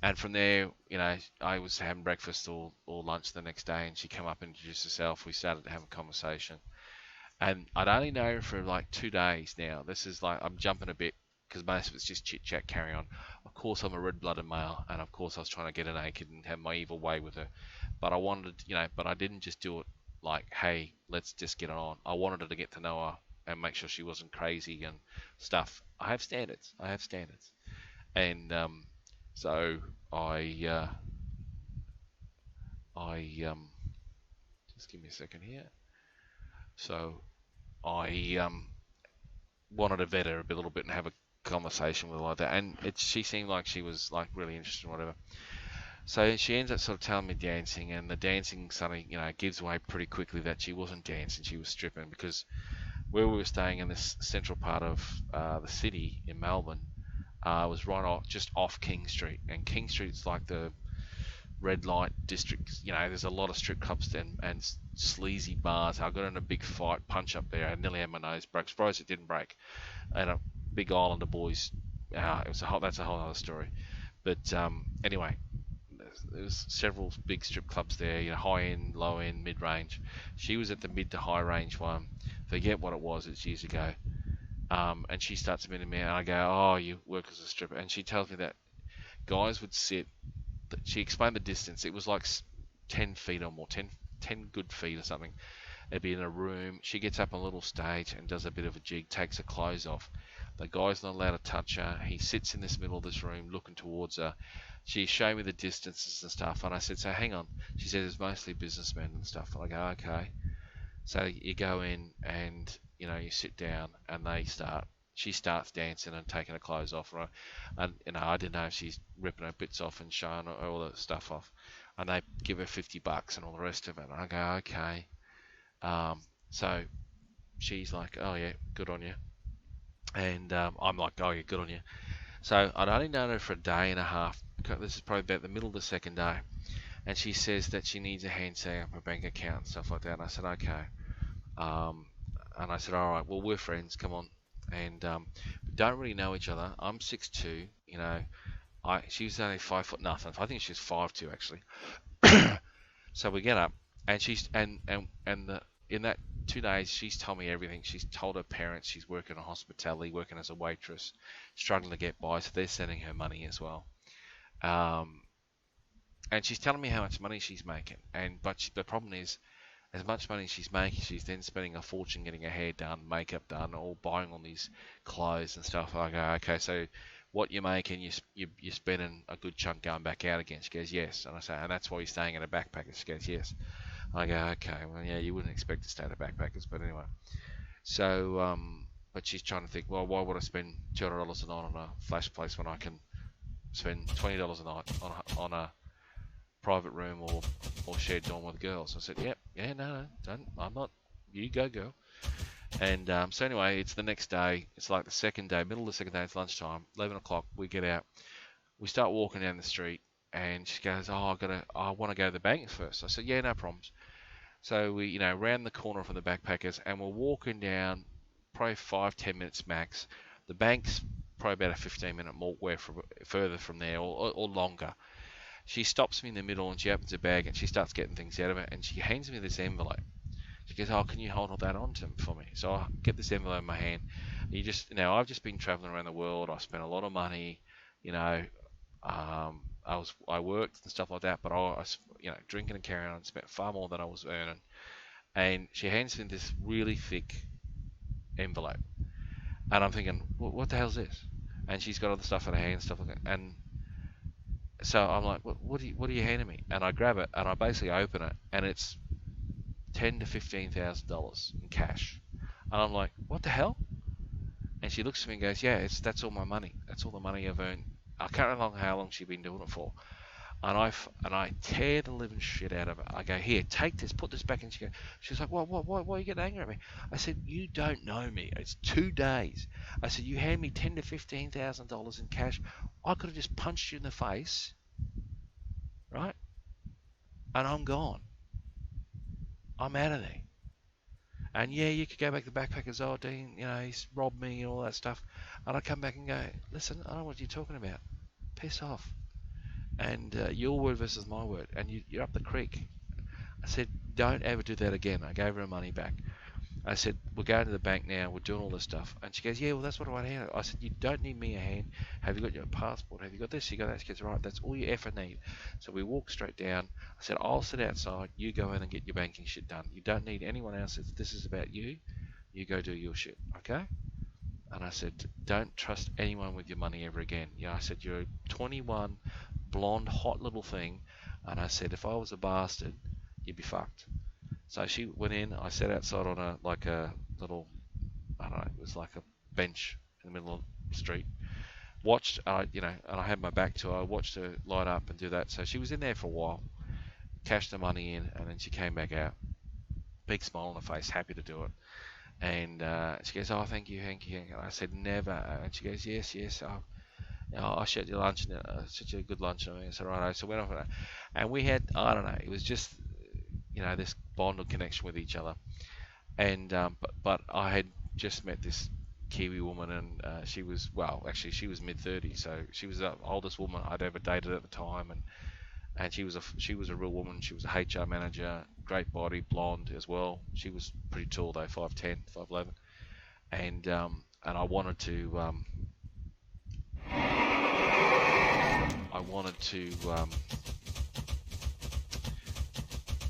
And from there, you know, I was having breakfast or lunch the next day, and she came up and introduced herself. We started to have a conversation, and I'd only known her for like 2 days now. This is like, I'm jumping a bit because most of it's just chit chat, carry on. Of course, I'm a red-blooded male, and of course, I was trying to get her naked and have my evil way with her. But I wanted, you know, but I didn't just do it like, hey, let's just get on. I wanted her to get to know her and make sure she wasn't crazy and stuff. I have standards. And so I just give me a second here. So I wanted to vet her a little bit and have a conversation with her like that, and she seemed like she was like really interested in whatever. So she ends up sort of telling me dancing, and the dancing suddenly, you know, gives away pretty quickly that she wasn't dancing, she was stripping, because where we were staying in this central part of the city in Melbourne was right off, just off King Street, and King Street's like the red light district. You know, there's a lot of strip clubs and sleazy bars. I got in a big fight, punch up there. I nearly had my nose broke. Surprised it didn't break. And a big Islander boys. That's a whole other story. But anyway, there's several big strip clubs there. You know, high end, low end, mid range. She was at the mid to high range one. Forget what it was. It's years ago. And she starts admitting me, and I go, "Oh, you work as a stripper?" And she tells me that guys would sit. She explained the distance. It was like 10 feet or more, 10 good feet or something. It'd be in a room. She gets up on a little stage and does a bit of a jig, takes her clothes off. The guy's not allowed to touch her. He sits in this middle of this room looking towards her. She showed me the distances and stuff, and I said, so hang on. She said, it's mostly businessmen and stuff. And I go, okay. So you go in and, you know, you sit down, and she starts dancing and taking her clothes off. And you know, I didn't know if she's ripping her bits off and showing all the stuff off. And they give her $50 and all the rest of it. And I go, okay. So she's like, oh yeah, good on you. And I'm like, oh yeah, good on you. So I'd only known her for a day and a half. This is probably about the middle of the second day. And she says that she needs a hand setting up her bank account and stuff like that. And I said, okay. And I said, all right, well, we're friends, come on. And we don't really know each other. I'm 6'2", you know. She was only 5 foot nothing. I think she was 5'2" actually. So we get up, and in that 2 days, she's told me everything. She's told her parents she's working in hospitality, working as a waitress, struggling to get by, so they're sending her money as well. And she's telling me how much money she's making. But the problem is, as much money she's making, she's then spending a fortune getting her hair done, makeup done, or buying all these clothes and stuff. I go, okay, so what you're making, you're spending a good chunk going back out again. She goes, yes. And I say, and that's why you're staying at a backpacker. She goes, yes. I go, okay, well, yeah, you wouldn't expect to stay at a backpackers, but anyway. So, but she's trying to think, well, why would I spend $200 a night on a flash place when I can spend $20 a night on a private room or shared dorm with girls? I said, yep, yeah, no, don't, I'm not, you go, girl. And so anyway, it's the next day. It's like the second day, middle of the second day. It's lunchtime, 11 o'clock. We get out. We start walking down the street, and she goes, "Oh, I want to go to the bank first." I said, "Yeah, no problems." So we, you know, round the corner from the backpackers, and we're walking down, probably 5-10 minutes max. The bank's probably about a 15-minute walk further from there, or longer. She stops me in the middle, and she opens her bag, and she starts getting things out of it, and she hands me this envelope. She goes, "Oh, can you hold that on for me?" So I get this envelope in my hand. I've just been traveling around the world. I spent a lot of money, you know. I worked and stuff like that, but I was, you know, drinking and carrying on, spent far more than I was earning. and she hands me this really thick envelope, and I'm thinking, what the hell's this? And she's got all the stuff in her hand, stuff like that, and so I'm like, what are you handing me? And I grab it, and I basically open it, and it's $10,000 to $15,000 in cash, and I'm like, what the hell? And she looks at me and goes, yeah, that's all my money. That's all the money I've earned. I can't remember how long she'd been doing it for. And I tear the living shit out of it. I go, here, take this, put this back in. She's like, why are you getting angry at me? I said, you don't know me. It's 2 days. I said, you hand me $10,000 to $15,000 in cash. I could have just punched you in the face, right? And I'm gone. I'm out of there. And yeah, you could go back to the backpackers, oh, Dean, he's robbed me and all that stuff. And I come back and go, listen, I don't know what you're talking about. Piss off. And your word versus my word. And you're up the creek. I said, don't ever do that again. I gave her her money back. I said, we're going to the bank now. We're doing all this stuff. And she goes, yeah, well, that's what I want to handle. I said, you don't need me a hand. Have you got your passport? Have you got this? You got that? She goes, right, that's all you ever need. So we walked straight down. I said, I'll sit outside. You go in and get your banking shit done. You don't need anyone else. This is about you. You go do your shit, okay? And I said, don't trust anyone with your money ever again. Yeah, I said, you're a 21, blonde, hot little thing. And I said, if I was a bastard, you'd be fucked. So she went in. I sat outside on a little, I don't know, it was like a bench in the middle of the street. Watched, and I had my back to her. I watched her light up and do that. So she was in there for a while, cashed the money in, and then she came back out. Big smile on her face, happy to do it. And she goes, oh, thank you. And I said, never. And she goes, yes. I shared your lunch, and such a good lunch. I said, right. So we went off, and we had, I don't know, it was just, this bond or connection with each other. And but I had just met this Kiwi woman, and she was mid-30s, so she was the oldest woman I'd ever dated at the time, and she was a real woman. She was a HR manager, great body, blonde as well. She was pretty tall though, 5'10", 5'11", and I wanted to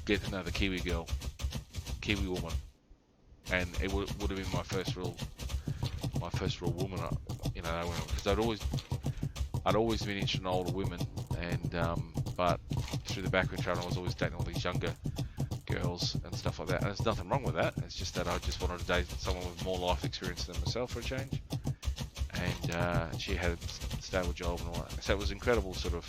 get to know the Kiwi woman, and it would have been my first real woman, because I'd always been interested in older women, and but through the background channel I was always dating all these younger girls and stuff like that, and there's nothing wrong with that. It's just that I just wanted to date someone with more life experience than myself for a change, and she had a stable job and all that, so it was incredible sort of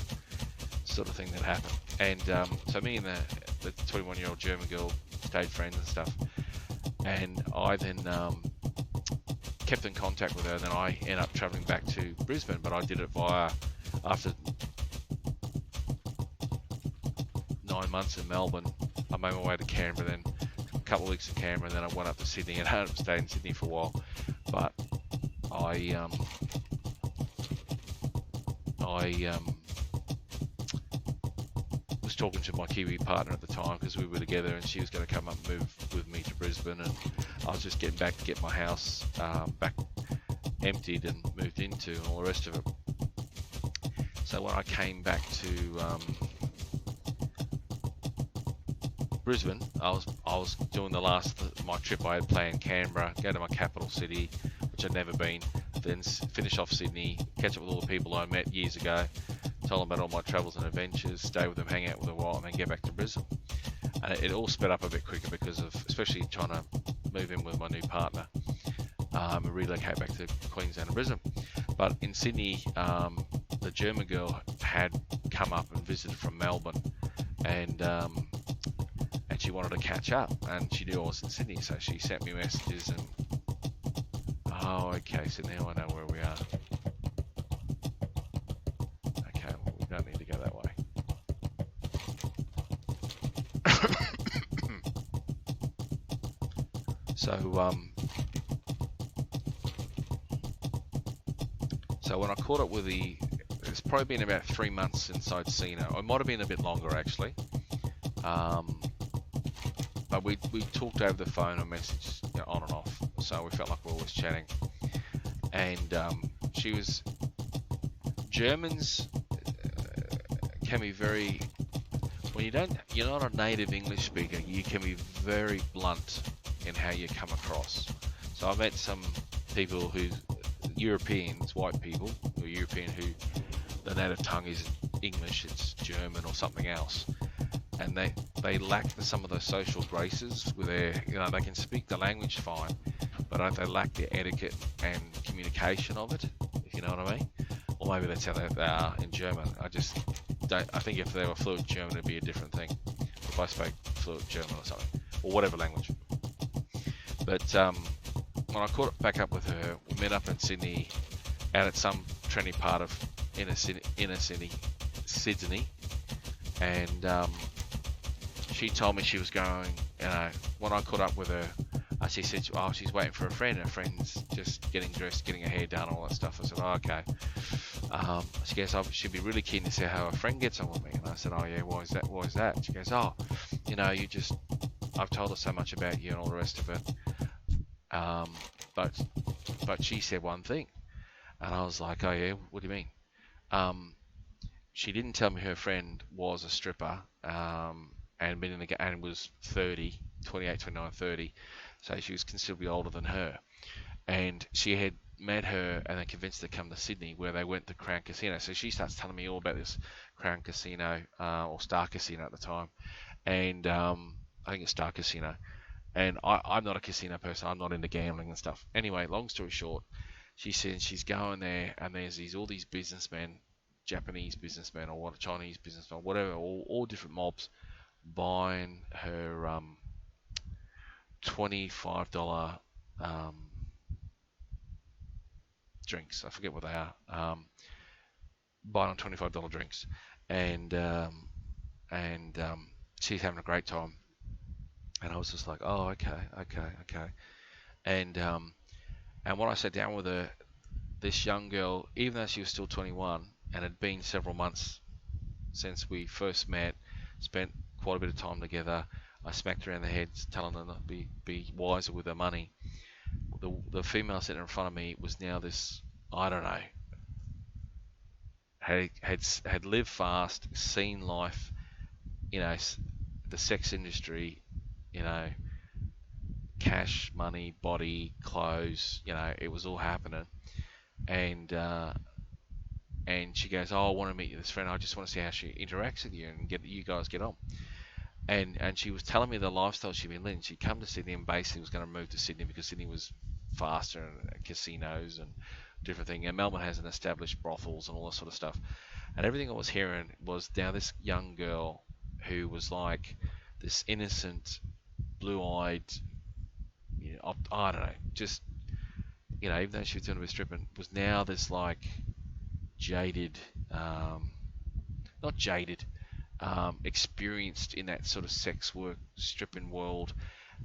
thing that happened. And so me and the 21-year-old German girl stayed friends and stuff, and I then kept in contact with her, and then I ended up travelling back to Brisbane, but I did it after 9 months in Melbourne. I made my way to Canberra, then a couple of weeks in Canberra, and then I went up to Sydney, and I stayed in Sydney for a while. But I was talking to my Kiwi partner at the time, because we were together, and she was going to come up and move with me to Brisbane, and I was just getting back to get my house back emptied and moved into and all the rest of it. So when I came back to Brisbane, I was doing my trip I had planned: Canberra, go to my capital city, which I'd never been, then finish off Sydney, catch up with all the people I met years ago, tell them about all my travels and adventures, stay with them, hang out with them a while, and then get back to Brisbane. And it all sped up a bit quicker because of, especially trying to move in with my new partner, and relocate back to Queensland and Brisbane. But in Sydney, the German girl had come up and visited from Melbourne, and she wanted to catch up, and she knew I was in Sydney, so she sent me messages, and okay, so now I know where we are. Okay, well, we don't need to go that way. So when I caught up with it's probably been about 3 months since I'd seen her. It might have been a bit longer actually. But we talked over the phone or messaged, on and off, so we felt like we were always chatting. And Germans can be very, when you're not a native English speaker, you can be very blunt in how you come across. So I met some people who, Europeans, white people who are European, who the native tongue is English, it's German or something else, and they lack some of those social graces with their, they can speak the language fine, but they lack the etiquette and communication of it, if you know what I mean. Or maybe that's how they are in German. I think if they were fluent German, it'd be a different thing. If I spoke fluent German or something, or whatever language. But when I caught back up with her, we met up in Sydney, out at some trendy part of inner Sydney, and she told me she was going. When I caught up with her, she said, "Oh, she's waiting for a friend. Her friend's just getting dressed, getting her hair done, all that stuff." I said, "Oh, okay." She goes, "She'd be really keen to see how her friend gets on with me." And I said, "Oh yeah, why is that? She goes, "Oh, I've told her so much about you and all the rest of it. But she said one thing." And I was like, "Oh yeah, what do you mean?" She didn't tell me her friend was a stripper, and been in the and was 30, 28, 29, 30. So she was considerably older than her. And she had met her and then convinced her to come to Sydney, where they went to Crown Casino. So she starts telling me all about this Crown Casino, or Star Casino at the time. And I think it's Star Casino. And I'm not a casino person. I'm not into gambling and stuff. Anyway, long story short, she said she's going there, and there's all these businessmen, Japanese businessmen or what, Chinese businessmen, whatever, all different mobs, buying her $25 drinks. I forget what they are. Buying on $25 drinks, and she's having a great time. And I was just like, "Oh, okay." And when I sat down with her, this young girl, even though she was still 21 and had been several months since we first met, spent quite a bit of time together, I smacked her around the head, telling her to be wiser with her money. The female sitting in front of me was now this, I don't know, had lived fast, seen life, the sex industry, cash, money, body, clothes, it was all happening. And she goes, "Oh, I want to meet this friend. I just want to see how she interacts with you and you guys get on." And she was telling me the lifestyle she'd been living. She'd come to Sydney and basically was going to move to Sydney because Sydney was faster and casinos and different thing. And Melbourne has an established brothels and all that sort of stuff. And everything I was hearing was now this young girl who was like this innocent, blue-eyed, I don't know, just, even though she was doing a bit of stripping, was now this like jaded, not jaded, experienced in that sort of sex work, stripping world,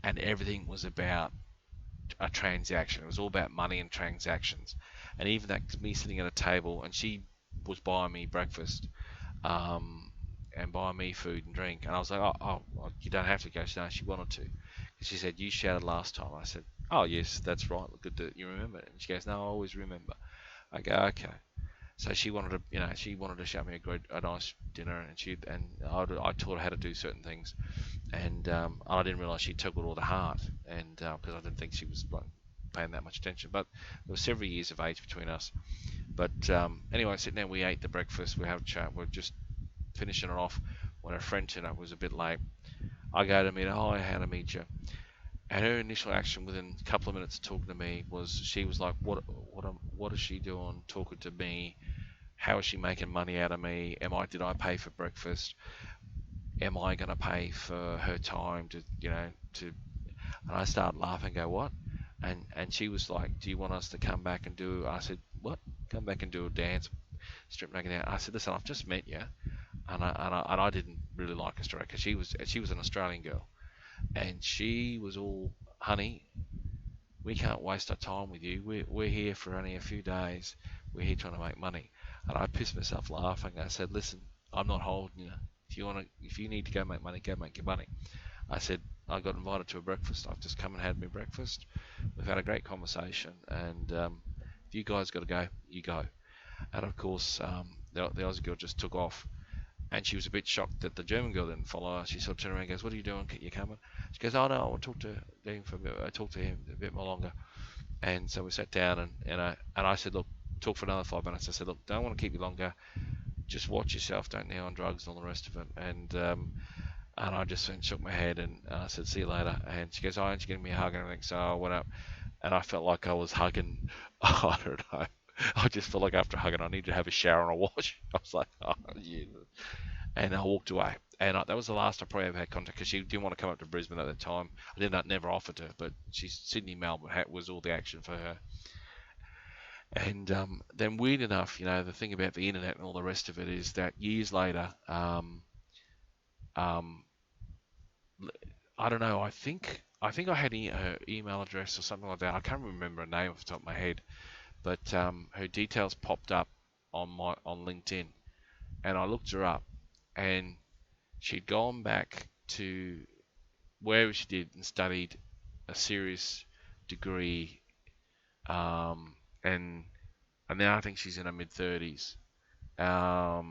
and everything was about a transaction. It was all about money and transactions. And even that, me sitting at a table, and she was buying me breakfast, and buying me food and drink, and I was like, oh, you don't have to go. She wanted to. She said, "You shouted last time." I said, "Oh yes, that's right. Good that you remember." And she goes, "No, I always remember." I go, "Okay." So she wanted to show me a nice dinner, and I taught her how to do certain things, and I didn't realise she took it all to heart, and because I didn't think she was paying that much attention. But there was several years of age between us. But anyway, sitting there, we ate the breakfast, we have a chat, we're just finishing it off when a friend turned up. It was a bit late. I go to meet her. "Oh, how to meet you?" And her initial action within a couple of minutes of talking to me was, she was like, what is she doing talking to me? How is she making money out of me? Did I pay for breakfast? Am I going to pay for her time to? And I started laughing, go, "What?" And she was like, "Do you want us to come back and do?" I said, "What? Come back and do a dance, strip naked down?" I said, "Listen, I've just met you, and I didn't really like Australia because she was an Australian girl, and she was all, 'Honey, we can't waste our time with you. We're here for only a few days. We're here trying to make money." And I pissed myself laughing. I said, "Listen, I'm not holding you. If you need to go make money, go make your money." I said, "I got invited to a breakfast. I've just come and had me breakfast. We've had a great conversation, and if you guys got to go, you go." And of course, the Aussie girl just took off, and she was a bit shocked that the German girl didn't follow her. She sort of turned around and goes, "What are you doing? You coming?" She goes, "Oh no, I want to talk to him for a bit. I talk to him a bit more longer." And so we sat down, and I said, "Look, talk for another 5 minutes." I said, "Look, don't want to keep you longer. Just watch yourself, don't be on drugs and all the rest of it." And I just shook my head and I said, "See you later." And she goes, "Oh, aren't you giving me a hug and everything?" So I went up, and I felt like I was hugging. I don't know. I just felt like after hugging, I needed to have a shower and a wash. I was like, "Oh, yeah." And I walked away. And that was the last I probably ever had contact, because she didn't want to come up to Brisbane at the time. Never offered her, but Sydney, Melbourne was all the action for her. And then weird enough, the thing about the internet and all the rest of it is that years later, I don't know, I think I had her email address or something like that. I can't remember her name off the top of my head, but her details popped up on LinkedIn, and I looked her up, and she'd gone back to wherever she did and studied a serious degree, and now I think she's in her mid-30s, or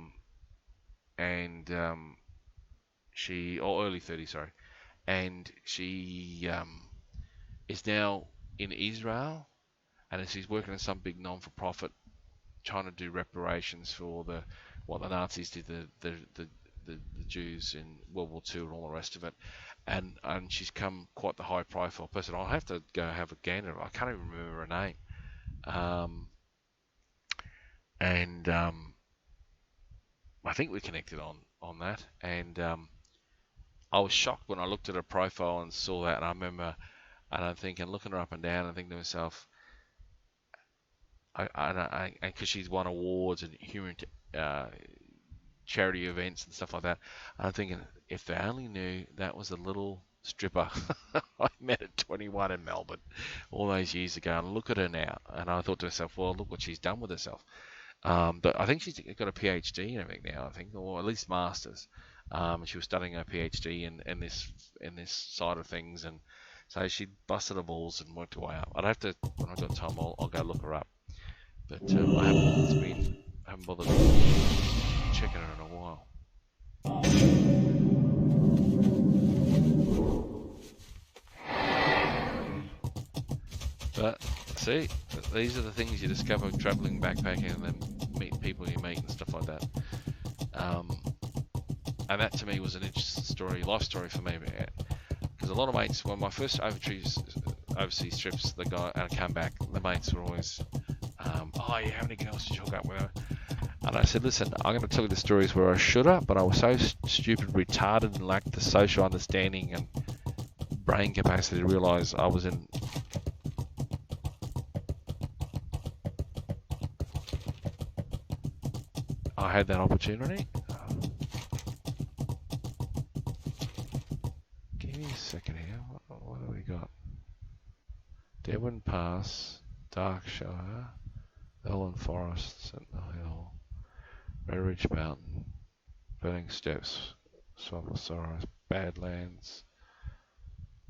early 30s, sorry, and she is now in Israel, and she's working in some big non-for-profit, trying to do reparations for what the Nazis did the Jews in World War II and all the rest of it, and she's come quite the high-profile person. I'll have to go have a gander. I can't even remember her name, and I think we connected on that, and I was shocked when I looked at her profile and saw that, and I remember, and I'm thinking, looking her up and down, and thinking to myself, because she's won awards and human charity events and stuff like that, I'm thinking, if they only knew that was a little stripper I met at 21 in Melbourne all those years ago, and look at her now. And I thought to myself, well, look what she's done with herself. But I think she's got a PhD and everything now, I think, or at least masters. She was studying her PhD in this side of things, and so she busted her balls and worked her way up. I'd have to, when I've got time, I'll go look her up. But I haven't bothered checking her in a while. But see, these are the things you discover traveling, backpacking, and then meet people you meet and stuff like that. And that to me was an interesting story, life story for me, because a lot of mates, well, my first overseas trips, the guy, and I came back, the mates were always, "Oh, yeah, how many girls did you hook up with?" And I said, "Listen, I'm going to tell you the stories where I should have, but I was so stupid, retarded, and lacked the social understanding and brain capacity to realise I was in." I had that opportunity. Give me a second here. What have we got? Devon Pass, Darkshire, Elland Forest, Sentinel Hill, Red Ridge Mountain, Burning Steps, Swamp of Sorrows, Badlands,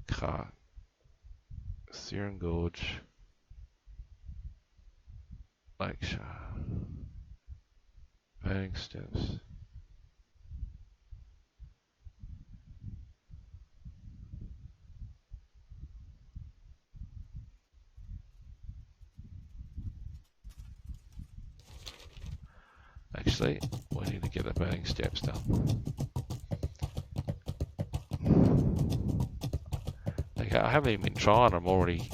Clark, Searing Gorge, Lakeshire, Burning Steps. Actually, we need to get the Burning Steps done. Okay, I haven't even been trying. I'm already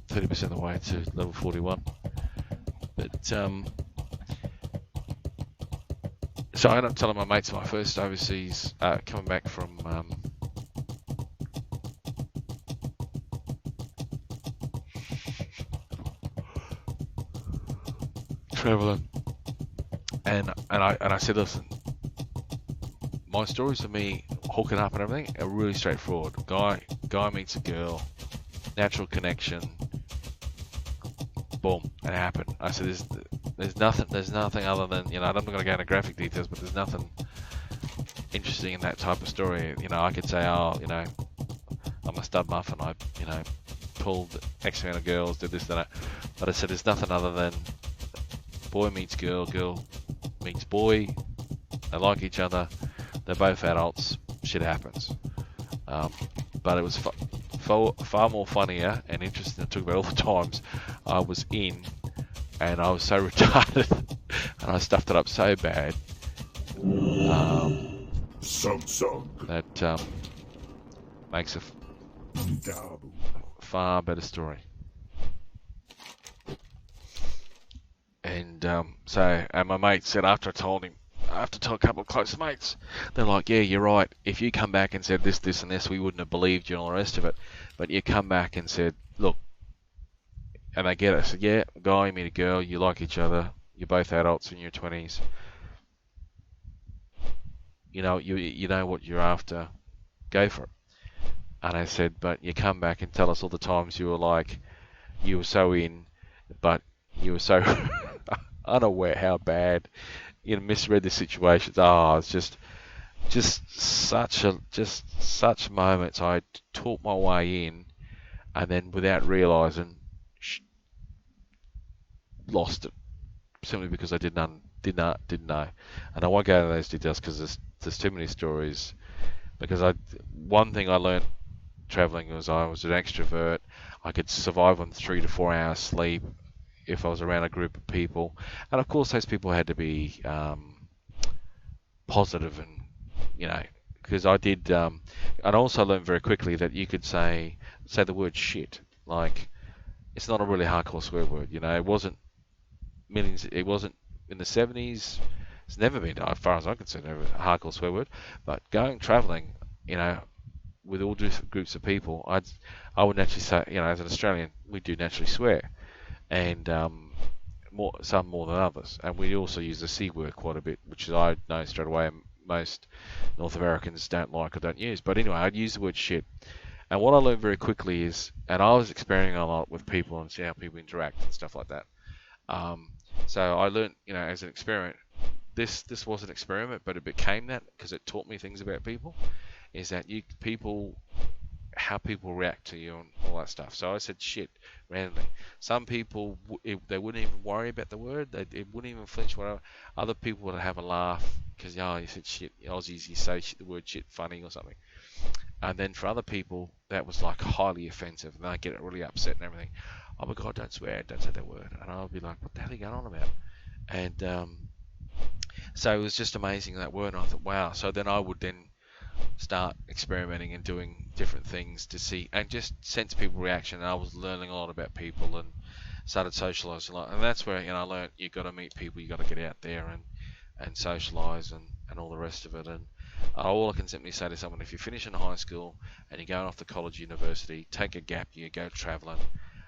30% of the way to level 41. But so I ended up telling my mates my first overseas, coming back from traveling, and I said, "Listen, my stories of me hooking up and everything are really straightforward. Guy meets a girl, natural connection, boom, it happened." I said, there's nothing other than, I'm not going to go into graphic details, but there's nothing interesting in that type of story. I could say, I'm a stud muffin, I pulled X amount of girls, did this, that, but I said there's nothing other than boy meets girl, girl meets boy, They like each other. They're both adults. Shit happens. But it was far more funnier and interesting to talk about all the times I was in and I was so retarded and I stuffed it up so bad that makes a far better story. And and my mate said after I told a couple of close mates, they're like, yeah, you're right. If you come back and said this, this, and this, we wouldn't have believed you and all the rest of it. But you come back and said, look, and they get it. So yeah, guy, you meet a girl, you like each other, you're both adults in your 20s. You know what you're after. Go for it. And I said, but you come back and tell us all the times you were so in, but you were so unaware how bad you misread the situations. Oh, it's just such moments. I taught my way in, and then without realising, lost it simply because I didn't know. And I won't go into those details because there's too many stories. Because one thing I learned traveling was I was an extrovert. I could survive on 3 to 4 hours sleep if I was around a group of people, and of course those people had to be positive, and because I did, and I also learned very quickly that you could say the word shit. Like, it's not a really hardcore swear word. It wasn't millions. It wasn't in the 70s. It's never been, as far as I'm concerned, a hardcore swear word. But going traveling, with all different groups of people, I would naturally say, as an Australian, we do naturally swear, and some more than others. And we also use the C word quite a bit, which I know straight away most North Americans don't like or don't use. But anyway, I'd use the word shit. And what I learned very quickly is, and I was experimenting a lot with people and see how people interact and stuff like that. So I learned, as an experiment, this was an experiment, but it became that because it taught me things about people. Is that how people react to you and all that stuff. So I said shit randomly. Some people, they wouldn't even worry about the word. They wouldn't even flinch. Whatever. Other people would have a laugh because, you said shit. Aussies, you say the word shit funny or something. And then for other people, that was like highly offensive. And they get really upset and everything. Oh my God, don't swear. Don't say that word. And I'll be like, what the hell are you going on about? And so it was just amazing, that word. And I thought, wow. So then I would then start experimenting and doing different things to see and just sense people's reaction. And I was learning a lot about people and started socializing a lot. And that's where I learned you got to meet people, you got to get out there and socialize and all the rest of it. And all I can simply say to someone, if you finish in high school and you're going off to college, university, take a gap year, go traveling.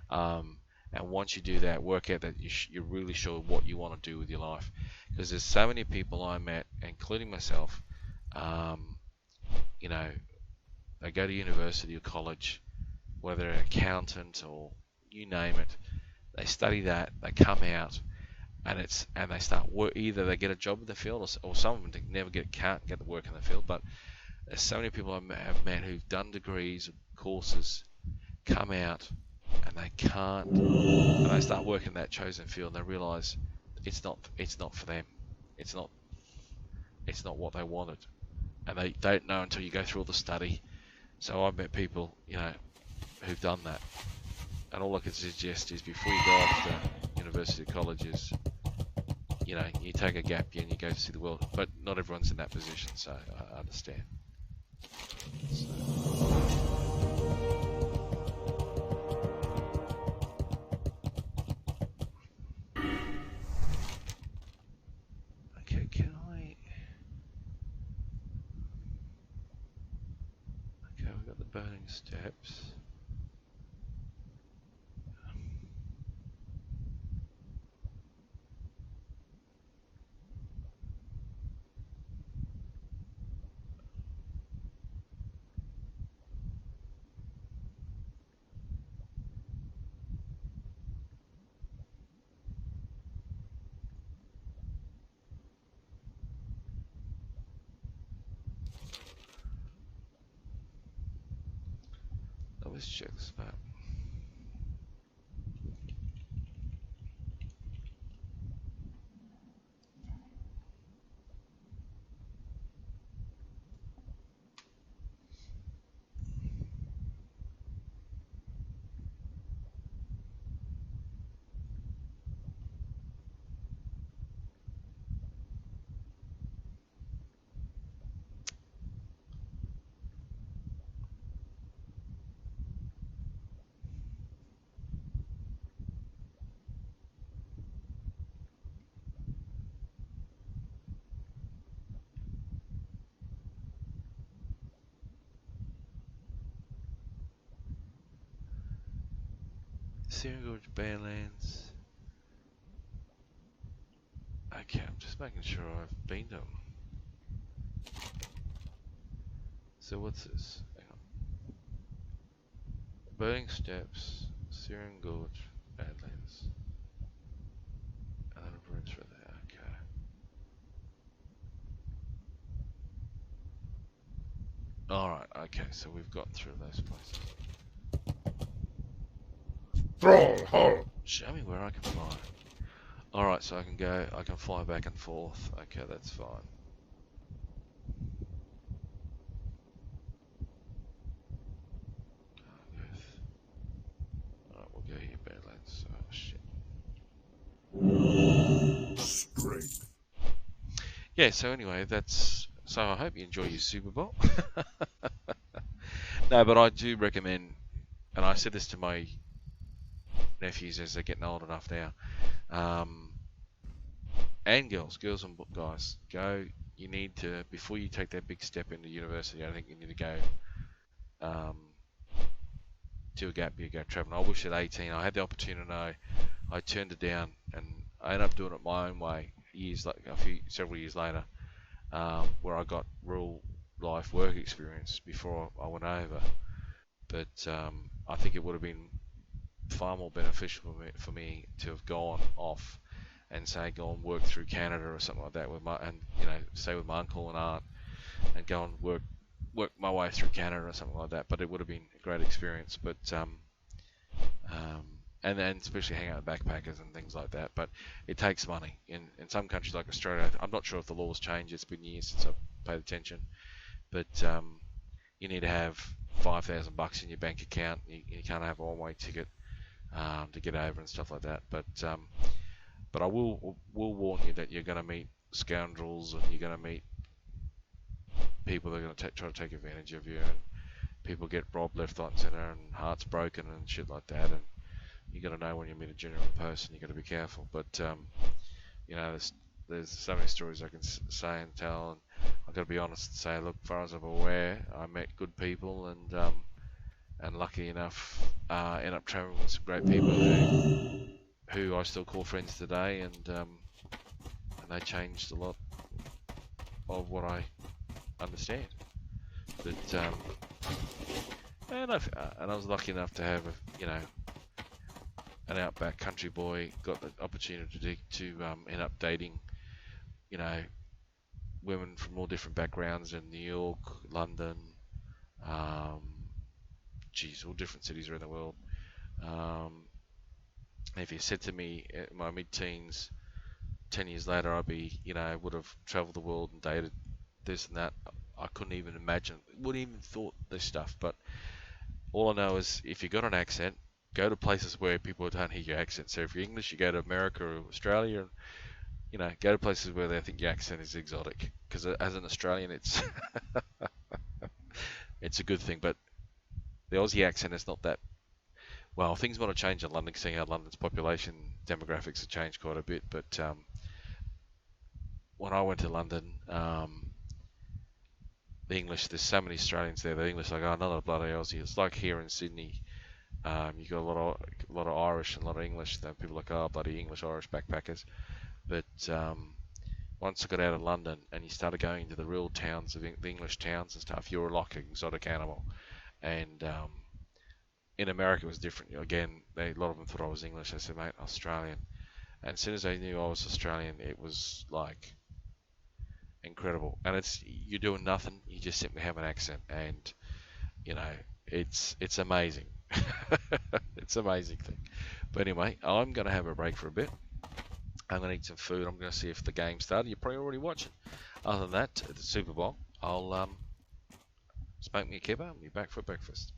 And once you do that, work out that you're really sure what you want to do with your life. Because there's so many people I met, including myself, they go to university or college, whether they're an accountant or you name it, they study that, they come out, and they start work. Either they get a job in the field, or some of them can't get the work in the field. But there's so many people I've met who've done degrees, courses, come out, and they can't, and they start working in that chosen field, and they realise it's not for them, it's not what they wanted. And they don't know until you go through all the study. So I've met people, who've done that. And all I can suggest is before you go off to university or colleges, you take a gap year and you go to see the world. But not everyone's in that position, so I understand. Okay, can I... Okay, we've got the burning steps. Let's check this map. Sierra Gorge Badlands. Okay, I'm just making sure I've been to them. So what's this? Hang on. Burning Steps, Sierra Gorge Badlands. And then a room through there, okay. Alright, okay, so we've got through those places. Stronghold. Show me where I can fly. Alright, so I can fly back and forth. Okay, that's fine. Alright, we'll go here, Badlands. Oh, shit. Strength. Yeah, so anyway, so I hope you enjoy your Super Bowl. No, but I do recommend, and I said this to my nephews as they're getting old enough now, and girls and guys, go. You need to, before you take that big step into university, I think you need to go to a gap year, go traveling. I wish at 18 I had the opportunity. I turned it down, and I ended up doing it my own way. Several years later, where I got real life work experience before I went over. But I think it would have been far more beneficial for me to have gone off and say go and work through Canada or something like that stay with my uncle and aunt and go and work my way through Canada or something like that. But it would have been a great experience. But and then especially hang out with backpackers and things like that. But it takes money in some countries like Australia. I'm not sure if the laws change. It's been years since I've paid attention. But you need to have $5,000 in your bank account. You can't have a one-way ticket to get over and stuff like that. But I will warn you that you're going to meet scoundrels and you're going to meet people that are going to try to take advantage of you, and people get robbed left, right, and centre, and hearts broken and shit like that. And you got to know when you meet a genuine person, you got to be careful. But there's so many stories I can say and tell, and I've got to be honest and say, look, as far as I'm aware, I met good people, and lucky enough, end up travelling with some great people who I still call friends today, and they changed a lot of what I understand. But and I was lucky enough to have an outback country boy. Got the opportunity to end up dating women from all different backgrounds in New York, London, all different cities around the world. If you said to me in my mid-teens, 10 years later, would have traveled the world and dated this and that, I couldn't even imagine, wouldn't even thought this stuff. But all I know is if you got an accent, go to places where people don't hear your accent. So if you're English, you go to America or Australia, and go to places where they think your accent is exotic. Because as an Australian, it's it's a good thing. But the Aussie accent is not that. Well, things might have changed in London, seeing how London's population demographics have changed quite a bit. But when I went to London, the English, there's so many Australians there. The English like, oh, another bloody Aussie. It's like here in Sydney, you got a lot of Irish and a lot of English. Then people like, oh, bloody English, Irish backpackers. But once I got out of London and you started going to the real towns, the English towns and stuff, you were like an exotic animal. And in America it was different. Again, a lot of them thought I was English. I said, mate, Australian. And as soon as they knew I was Australian, it was like incredible. And you're doing nothing. You just simply have an accent, and it's amazing. It's an amazing thing. But anyway, I'm going to have a break for a bit. I'm going to eat some food. I'm going to see if the game started. You're probably already watching. Other than that, at the Super Bowl, I'll smoke me a kebab and be back for breakfast.